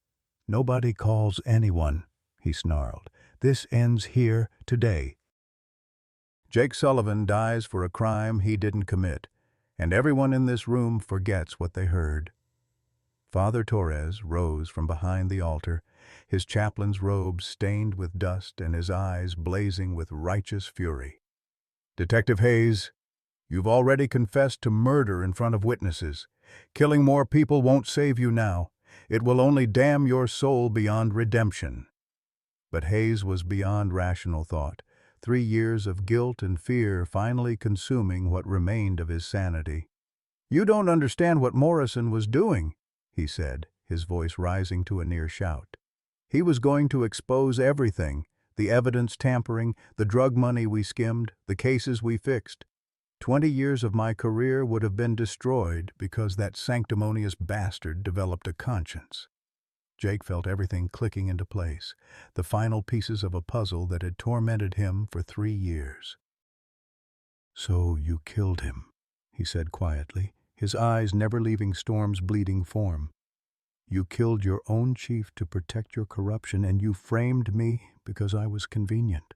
"Nobody calls anyone," he snarled. "This ends here, today. Jake Sullivan dies for a crime he didn't commit, and everyone in this room forgets what they heard." Father Torres rose from behind the altar, his chaplain's robes stained with dust and his eyes blazing with righteous fury. "Detective Hayes, you've already confessed to murder in front of witnesses. Killing more people won't save you now. It will only damn your soul beyond redemption." But Hayes was beyond rational thought, 3 years of guilt and fear finally consuming what remained of his sanity. "You don't understand what Morrison was doing," he said, his voice rising to a near shout. "He was going to expose everything, the evidence tampering, the drug money we skimmed, the cases we fixed. 20 years of my career would have been destroyed because that sanctimonious bastard developed a conscience." Jake felt everything clicking into place, the final pieces of a puzzle that had tormented him for 3 years. "So you killed him," he said quietly, his eyes never leaving Storm's bleeding form. "You killed your own chief to protect your corruption, and you framed me because I was convenient."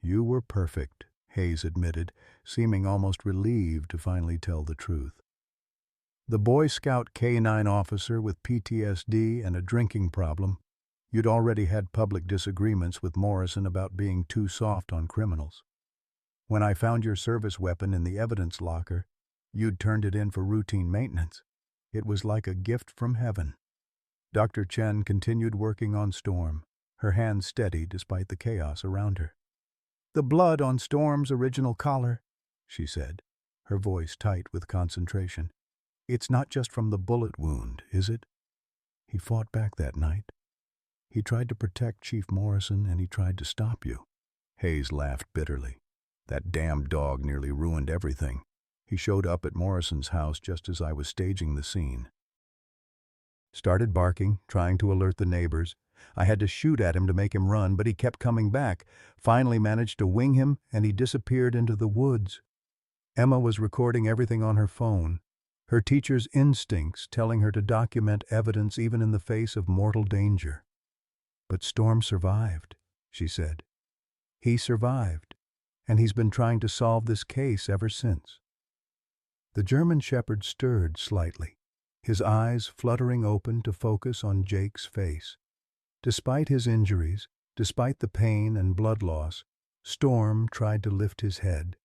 "You were perfect," Hayes admitted, seeming almost relieved to finally tell the truth. "The Boy Scout K-9 officer with PTSD and a drinking problem. You'd already had public disagreements with Morrison about being too soft on criminals. When I found your service weapon in the evidence locker, you'd turned it in for routine maintenance. It was like a gift from heaven." Dr. Chen continued working on Storm, her hands steady despite the chaos around her. "The blood on Storm's original collar," she said, her voice tight with concentration. "It's not just from the bullet wound, is it? He fought back that night. He tried to protect Chief Morrison, and he tried to stop you." Hayes laughed bitterly. "That damned dog nearly ruined everything. He showed up at Morrison's house just as I was staging the scene. Started barking, trying to alert the neighbors. I had to shoot at him to make him run, but he kept coming back. Finally managed to wing him, and he disappeared into the woods. Emma was recording everything on her phone, her teacher's instincts telling her to document evidence even in the face of mortal danger. But Storm survived, she said. He survived, and he's been trying to solve this case ever since. The German Shepherd stirred slightly, his eyes fluttering open to focus on Jake's face. Despite his injuries, despite the pain and blood loss, Storm tried to lift his head.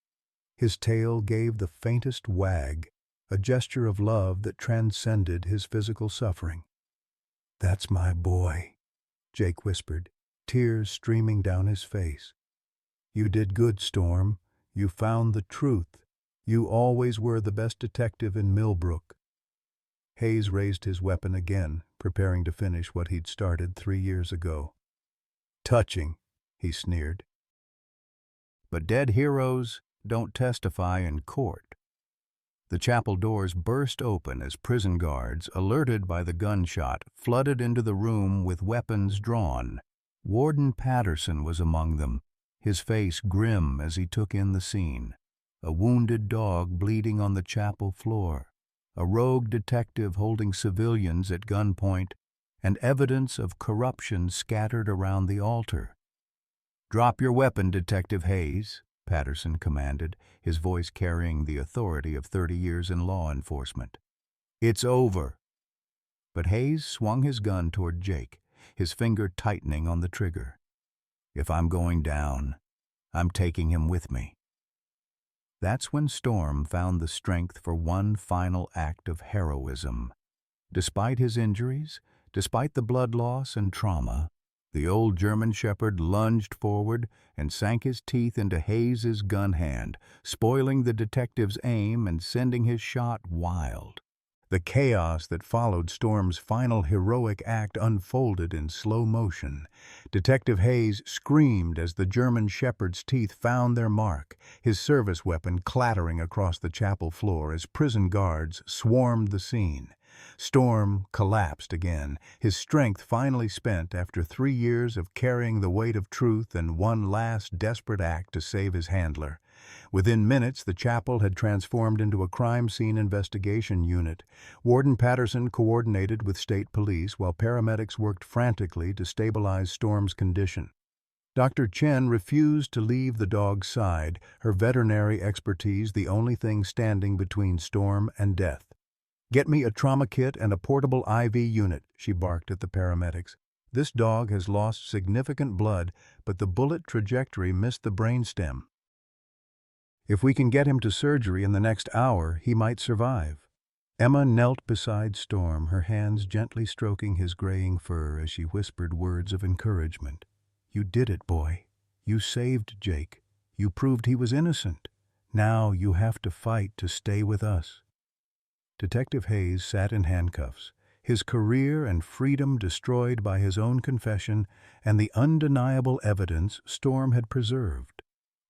His tail gave the faintest wag, a gesture of love that transcended his physical suffering. "That's my boy," Jake whispered, tears streaming down his face. "You did good, Storm. You found the truth. You always were the best detective in Millbrook." Hayes raised his weapon again, preparing to finish what he'd started 3 years ago. "Touching," he sneered. But dead heroes don't testify in court. The chapel doors burst open as prison guards, alerted by the gunshot, flooded into the room with weapons drawn. Warden Patterson was among them, his face grim as he took in the scene. A wounded dog bleeding on the chapel floor, a rogue detective holding civilians at gunpoint, and evidence of corruption scattered around the altar. "Drop your weapon, Detective Hayes," Patterson commanded, his voice carrying the authority of 30 years in law enforcement. "It's over." But Hayes swung his gun toward Jake, his finger tightening on the trigger. "If I'm going down, I'm taking him with me." That's when Storm found the strength for one final act of heroism. Despite his injuries, despite the blood loss and trauma, the old German Shepherd lunged forward and sank his teeth into Hayes's gun hand, spoiling the detective's aim and sending his shot wild. The chaos that followed Storm's final heroic act unfolded in slow motion. Detective Hayes screamed as the German Shepherd's teeth found their mark, his service weapon clattering across the chapel floor as prison guards swarmed the scene. Storm collapsed again, his strength finally spent after 3 years of carrying the weight of truth and one last desperate act to save his handler. Within minutes, the chapel had transformed into a crime scene investigation unit. Warden Patterson coordinated with state police while paramedics worked frantically to stabilize Storm's condition. Dr. Chen refused to leave the dog's side, her veterinary expertise the only thing standing between Storm and death. "Get me a trauma kit and a portable IV unit," she barked at the paramedics. "This dog has lost significant blood, but the bullet trajectory missed the brainstem. If we can get him to surgery in the next hour, he might survive." Emma knelt beside Storm, her hands gently stroking his graying fur as she whispered words of encouragement. "You did it, boy. You saved Jake. You proved he was innocent. Now you have to fight to stay with us." Detective Hayes sat in handcuffs, his career and freedom destroyed by his own confession and the undeniable evidence Storm had preserved.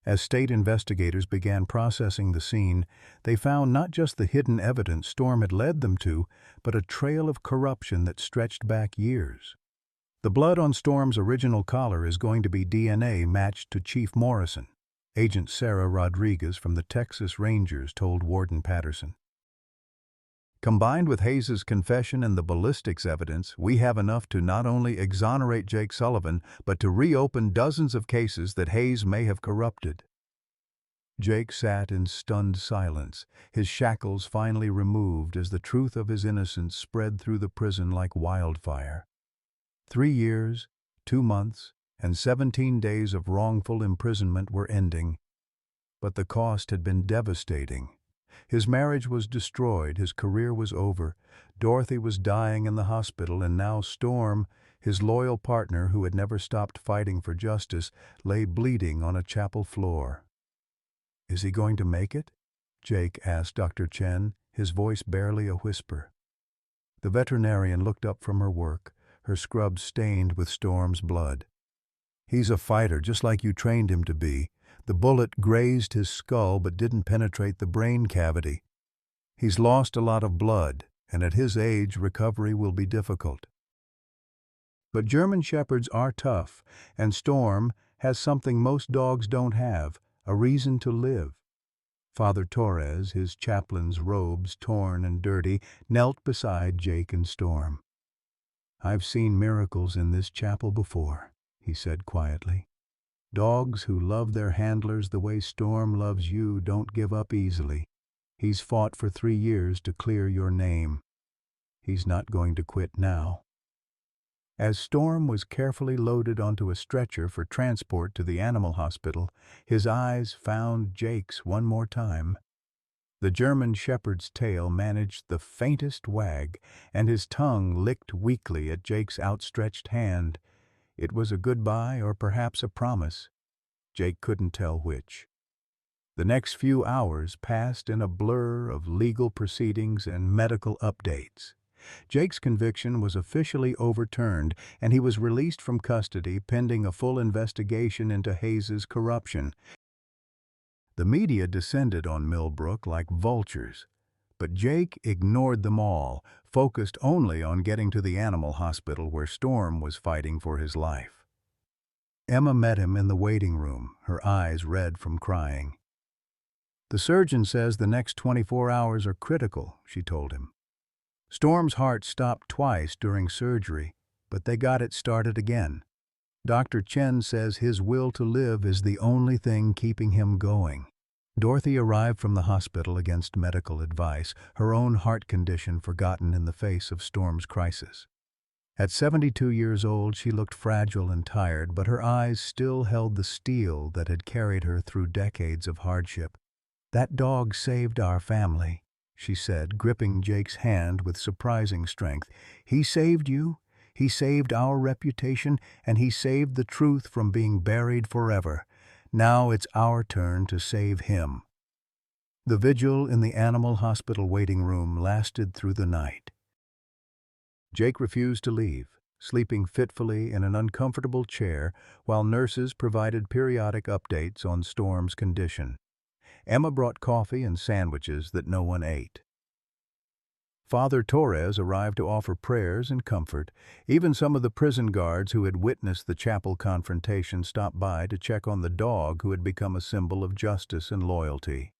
As state investigators began processing the scene, they found not just the hidden evidence Storm had led them to, but a trail of corruption that stretched back years. "The blood on Storm's original collar is going to be DNA matched to Chief Morrison," Agent Sarah Rodriguez from the Texas Rangers told Warden Patterson. "Combined with Hayes's confession and the ballistics evidence, we have enough to not only exonerate Jake Sullivan, but to reopen dozens of cases that Hayes may have corrupted." Jake sat in stunned silence, his shackles finally removed as the truth of his innocence spread through the prison like wildfire. 3 years, 2 months, and 17 days of wrongful imprisonment were ending, but the cost had been devastating. His marriage was destroyed, his career was over, Dorothy was dying in the hospital, and now Storm, his loyal partner who had never stopped fighting for justice, lay bleeding on a chapel floor. "Is he going to make it?" Jake asked Dr. Chen, his voice barely a whisper. The veterinarian looked up from her work, her scrub stained with Storm's blood. "He's a fighter, just like you trained him to be. The bullet grazed his skull but didn't penetrate the brain cavity. He's lost a lot of blood, and at his age, recovery will be difficult. But German Shepherds are tough, and Storm has something most dogs don't have, a reason to live. Father Torres, his chaplain's robes torn and dirty, knelt beside Jake and Storm. "I've seen miracles in this chapel before," he said quietly. "Dogs who love their handlers the way Storm loves you don't give up easily. He's fought for 3 years to clear your name. He's not going to quit now." As Storm was carefully loaded onto a stretcher for transport to the animal hospital, his eyes found Jake's one more time. The German Shepherd's tail managed the faintest wag, and his tongue licked weakly at Jake's outstretched hand. It was a goodbye or perhaps a promise. Jake couldn't tell which. The next few hours passed in a blur of legal proceedings and medical updates. Jake's conviction was officially overturned, and he was released from custody pending a full investigation into Hayes's corruption. The media descended on Millbrook like vultures, but Jake ignored them all, focused only on getting to the animal hospital where Storm was fighting for his life. Emma met him in the waiting room, her eyes red from crying. "The surgeon says the next 24 hours are critical," she told him. "Storm's heart stopped twice during surgery, but they got it started again. Dr. Chen says his will to live is the only thing keeping him going." Dorothy arrived from the hospital against medical advice, her own heart condition forgotten in the face of Storm's crisis. At 72 years old, she looked fragile and tired, but her eyes still held the steel that had carried her through decades of hardship. "That dog saved our family," she said, gripping Jake's hand with surprising strength. "He saved you, he saved our reputation, and he saved the truth from being buried forever. Now it's our turn to save him." The vigil in the animal hospital waiting room lasted through the night. Jake refused to leave, sleeping fitfully in an uncomfortable chair while nurses provided periodic updates on Storm's condition. Emma brought coffee and sandwiches that no one ate. Father Torres arrived to offer prayers and comfort. Even some of the prison guards who had witnessed the chapel confrontation stopped by to check on the dog who had become a symbol of justice and loyalty.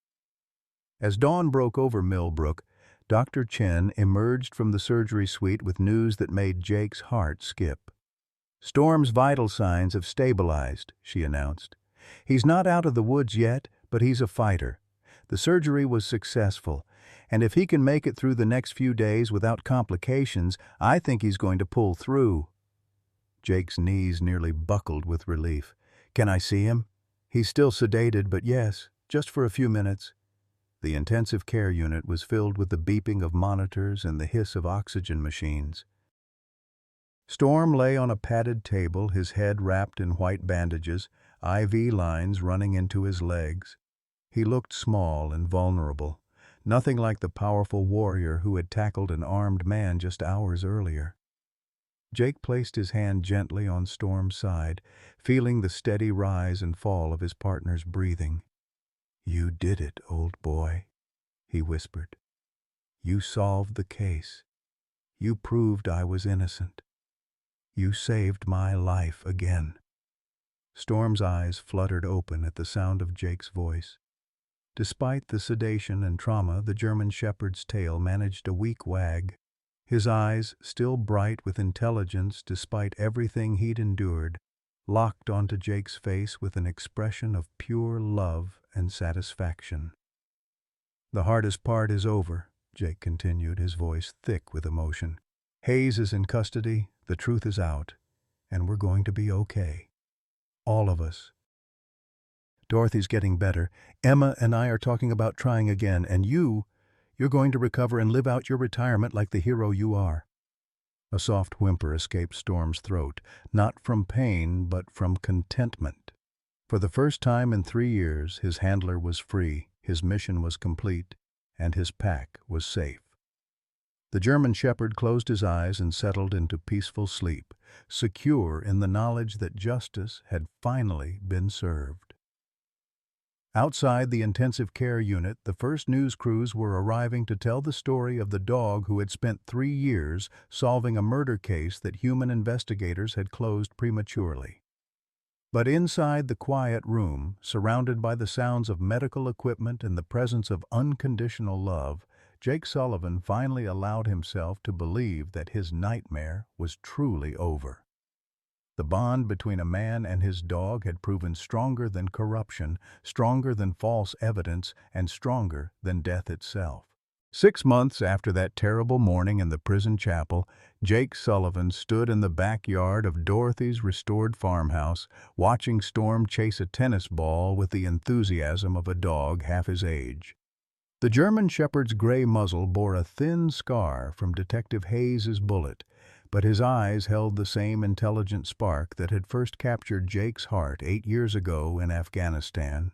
As dawn broke over Millbrook, Dr. Chen emerged from the surgery suite with news that made Jake's heart skip. "Storm's vital signs have stabilized," she announced. "He's not out of the woods yet, but he's a fighter. The surgery was successful, and if he can make it through the next few days without complications, I think he's going to pull through." Jake's knees nearly buckled with relief. "Can I see him?" "He's still sedated, but yes, just for a few minutes." The intensive care unit was filled with the beeping of monitors and the hiss of oxygen machines. Storm lay on a padded table, his head wrapped in white bandages, IV lines running into his legs. He looked small and vulnerable, nothing like the powerful warrior who had tackled an armed man just hours earlier. Jake placed his hand gently on Storm's side, feeling the steady rise and fall of his partner's breathing. "You did it, old boy," he whispered. "You solved the case. You proved I was innocent. You saved my life again." Storm's eyes fluttered open at the sound of Jake's voice. Despite the sedation and trauma, the German Shepherd's tail managed a weak wag. His eyes, still bright with intelligence despite everything he'd endured, locked onto Jake's face with an expression of pure love and satisfaction. "The hardest part is over," Jake continued, his voice thick with emotion. "Hayes is in custody, the truth is out, and we're going to be okay. All of us. Dorothy's getting better. Emma and I are talking about trying again, and you're going to recover and live out your retirement like the hero you are." A soft whimper escaped Storm's throat, not from pain, but from contentment. For the first time in 3 years, his handler was free, his mission was complete, and his pack was safe. The German Shepherd closed his eyes and settled into peaceful sleep, secure in the knowledge that justice had finally been served. Outside the intensive care unit, the first news crews were arriving to tell the story of the dog who had spent 3 years solving a murder case that human investigators had closed prematurely. But inside the quiet room, surrounded by the sounds of medical equipment and the presence of unconditional love, Jake Sullivan finally allowed himself to believe that his nightmare was truly over. The bond between a man and his dog had proven stronger than corruption, stronger than false evidence, and stronger than death itself. 6 months after that terrible morning in the prison chapel, Jake Sullivan stood in the backyard of Dorothy's restored farmhouse, watching Storm chase a tennis ball with the enthusiasm of a dog half his age. The German Shepherd's gray muzzle bore a thin scar from Detective Hayes's bullet, but his eyes held the same intelligent spark that had first captured Jake's heart 8 years ago in Afghanistan.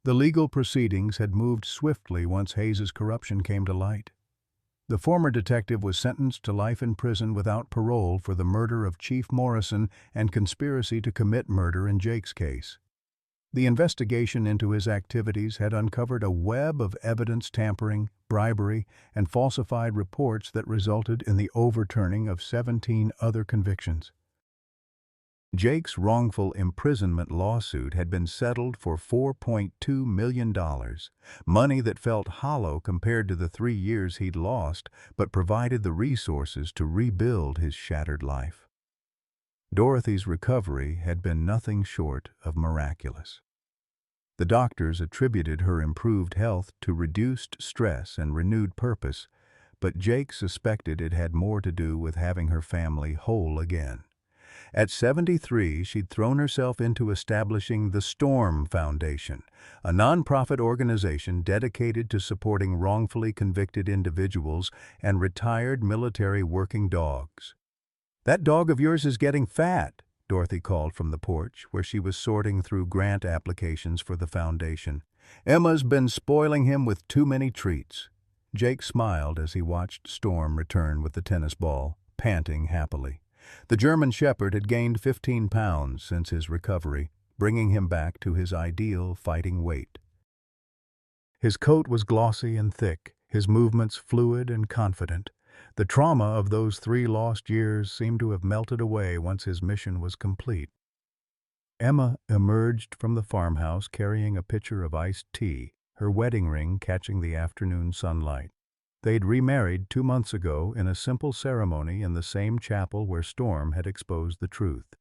The legal proceedings had moved swiftly once Hayes's corruption came to light. The former detective was sentenced to life in prison without parole for the murder of Chief Morrison and conspiracy to commit murder in Jake's case. The investigation into his activities had uncovered a web of evidence tampering, bribery, and falsified reports that resulted in the overturning of 17 other convictions. Jake's wrongful imprisonment lawsuit had been settled for $4.2 million, money that felt hollow compared to the 3 years he'd lost, but provided the resources to rebuild his shattered life. Dorothy's recovery had been nothing short of miraculous. The doctors attributed her improved health to reduced stress and renewed purpose, but Jake suspected it had more to do with having her family whole again. At 73, she'd thrown herself into establishing the Storm Foundation, a nonprofit organization dedicated to supporting wrongfully convicted individuals and retired military working dogs. "That dog of yours is getting fat," Dorothy called from the porch, where she was sorting through grant applications for the foundation. "Emma's been spoiling him with too many treats." Jake smiled as he watched Storm return with the tennis ball, panting happily. The German Shepherd had gained 15 pounds since his recovery, bringing him back to his ideal fighting weight. His coat was glossy and thick, his movements fluid and confident. The trauma of those 3 lost years seemed to have melted away once his mission was complete. Emma emerged from the farmhouse carrying a pitcher of iced tea, her wedding ring catching the afternoon sunlight. They'd remarried 2 months ago in a simple ceremony in the same chapel where Storm had exposed the truth.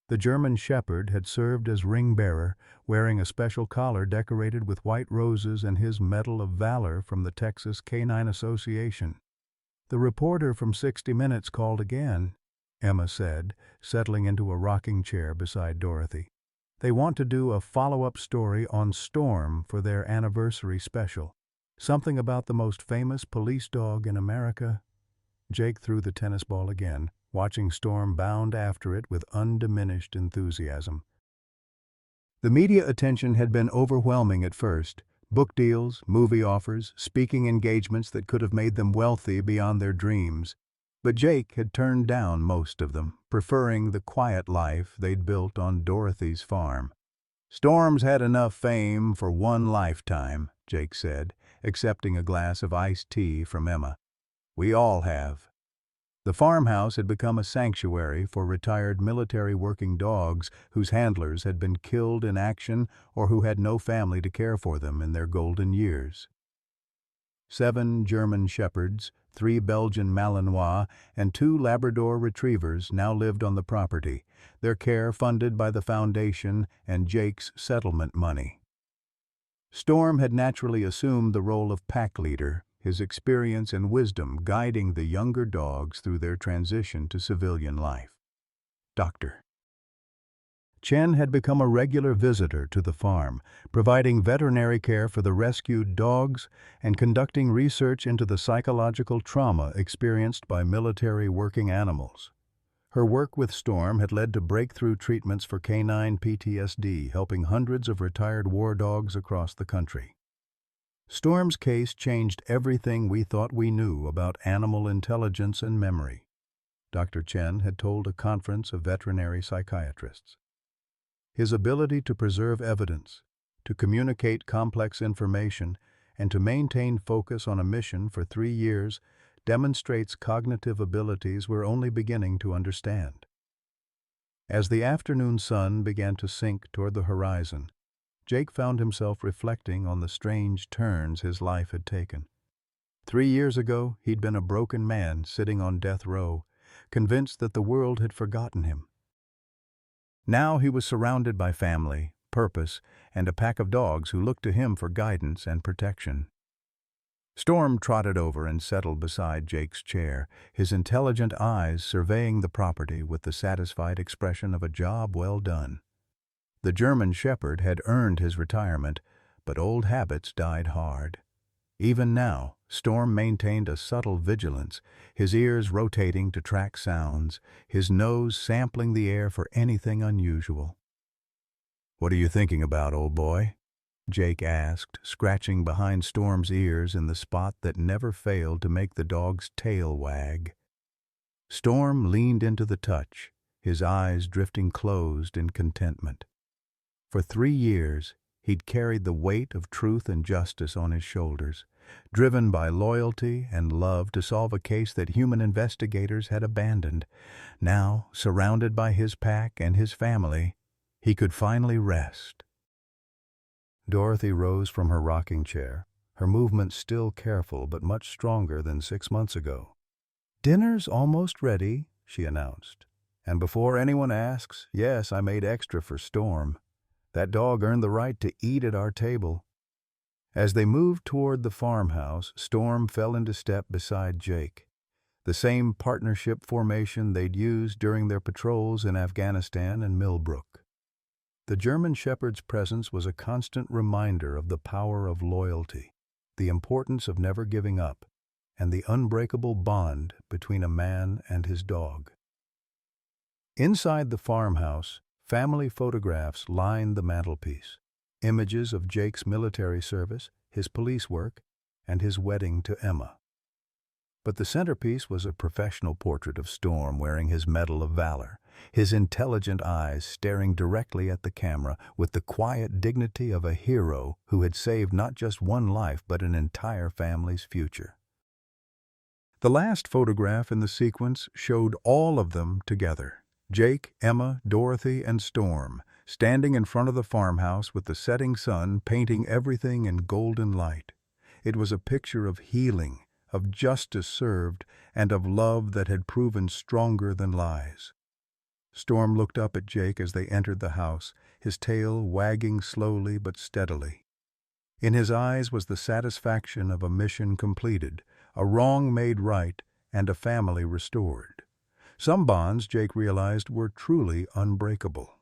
The German Shepherd had served as ring-bearer, wearing a special collar decorated with white roses and his Medal of Valor from the Texas Canine Association. "The reporter from 60 Minutes called again," Emma said, settling into a rocking chair beside Dorothy. "They want to do a follow-up story on Storm for their anniversary special. Something about the most famous police dog in America." Jake threw the tennis ball again, watching Storm bound after it with undiminished enthusiasm. The media attention had been overwhelming at first. Book deals, movie offers, speaking engagements that could have made them wealthy beyond their dreams. But Jake had turned down most of them, preferring the quiet life they'd built on Dorothy's farm. "Storm's had enough fame for one lifetime," Jake said, accepting a glass of iced tea from Emma. "We all have." The farmhouse had become a sanctuary for retired military working dogs whose handlers had been killed in action or who had no family to care for them in their golden years. 7 German Shepherds, 3 Belgian Malinois, and 2 Labrador Retrievers now lived on the property, their care funded by the foundation and Jake's settlement money. Storm had naturally assumed the role of pack leader, his experience and wisdom guiding the younger dogs through their transition to civilian life. Dr. Chen had become a regular visitor to the farm, providing veterinary care for the rescued dogs and conducting research into the psychological trauma experienced by military working animals. Her work with Storm had led to breakthrough treatments for canine PTSD, helping hundreds of retired war dogs across the country. Storm's case changed everything we thought we knew about animal intelligence and memory, Dr. Chen had told a conference of veterinary psychiatrists. His ability to preserve evidence, to communicate complex information, and to maintain focus on a mission for 3 years demonstrates cognitive abilities we're only beginning to understand. As the afternoon sun began to sink toward the horizon, Jake found himself reflecting on the strange turns his life had taken. 3 years ago, he'd been a broken man sitting on death row, convinced that the world had forgotten him. Now he was surrounded by family, purpose, and a pack of dogs who looked to him for guidance and protection. Storm trotted over and settled beside Jake's chair, his intelligent eyes surveying the property with the satisfied expression of a job well done. The German shepherd had earned his retirement, but old habits died hard. Even now, Storm maintained a subtle vigilance, his ears rotating to track sounds, his nose sampling the air for anything unusual. "What are you thinking about, old boy?" Jake asked, scratching behind Storm's ears in the spot that never failed to make the dog's tail wag. Storm leaned into the touch, his eyes drifting closed in contentment. For 3 years, he'd carried the weight of truth and justice on his shoulders, driven by loyalty and love to solve a case that human investigators had abandoned. Now, surrounded by his pack and his family, he could finally rest. Dorothy rose from her rocking chair, her movements still careful but much stronger than 6 months ago. "Dinner's almost ready," she announced. "And before anyone asks, yes, I made extra for Storm. That dog earned the right to eat at our table." As they moved toward the farmhouse, Storm fell into step beside Jake, the same partnership formation they'd used during their patrols in Afghanistan and Millbrook. The German shepherd's presence was a constant reminder of the power of loyalty, the importance of never giving up, and the unbreakable bond between a man and his dog. Inside the farmhouse, family photographs lined the mantelpiece, images of Jake's military service, his police work, and his wedding to Emma. But the centerpiece was a professional portrait of Storm wearing his Medal of Valor, his intelligent eyes staring directly at the camera with the quiet dignity of a hero who had saved not just one life but an entire family's future. The last photograph in the sequence showed all of them together: Jake, Emma, Dorothy, and Storm, standing in front of the farmhouse with the setting sun painting everything in golden light. It was a picture of healing, of justice served, and of love that had proven stronger than lies. Storm looked up at Jake as they entered the house, his tail wagging slowly but steadily. In his eyes was the satisfaction of a mission completed, a wrong made right, and a family restored. Some bonds, Jake realized, were truly unbreakable.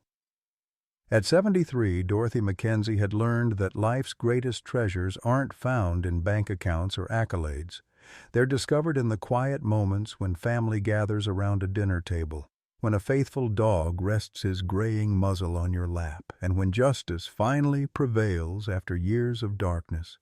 At 73, Dorothy Mackenzie had learned that life's greatest treasures aren't found in bank accounts or accolades. They're discovered in the quiet moments when family gathers around a dinner table, when a faithful dog rests his graying muzzle on your lap, and when justice finally prevails after years of darkness.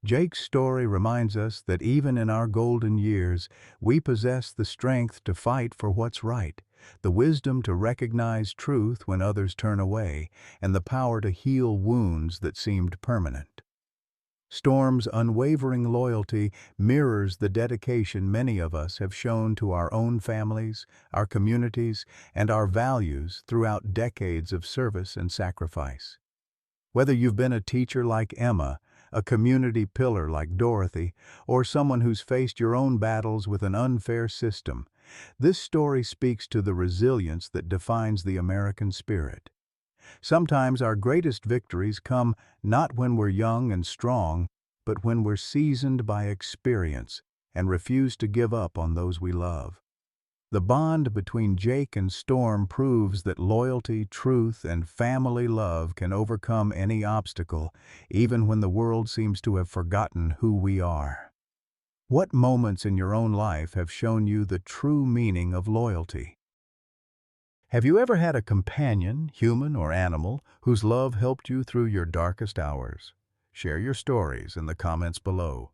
Jake's story reminds us that even in our golden years, we possess the strength to fight for what's right, the wisdom to recognize truth when others turn away, and the power to heal wounds that seemed permanent. Storm's unwavering loyalty mirrors the dedication many of us have shown to our own families, our communities, and our values throughout decades of service and sacrifice. Whether you've been a teacher like Emma, a community pillar like Dorothy, or someone who's faced your own battles with an unfair system, this story speaks to the resilience that defines the American spirit. Sometimes our greatest victories come not when we're young and strong, but when we're seasoned by experience and refuse to give up on those we love. The bond between Jake and Storm proves that loyalty, truth, and family love can overcome any obstacle, even when the world seems to have forgotten who we are. What moments in your own life have shown you the true meaning of loyalty? Have you ever had a companion, human or animal, whose love helped you through your darkest hours? Share your stories in the comments below.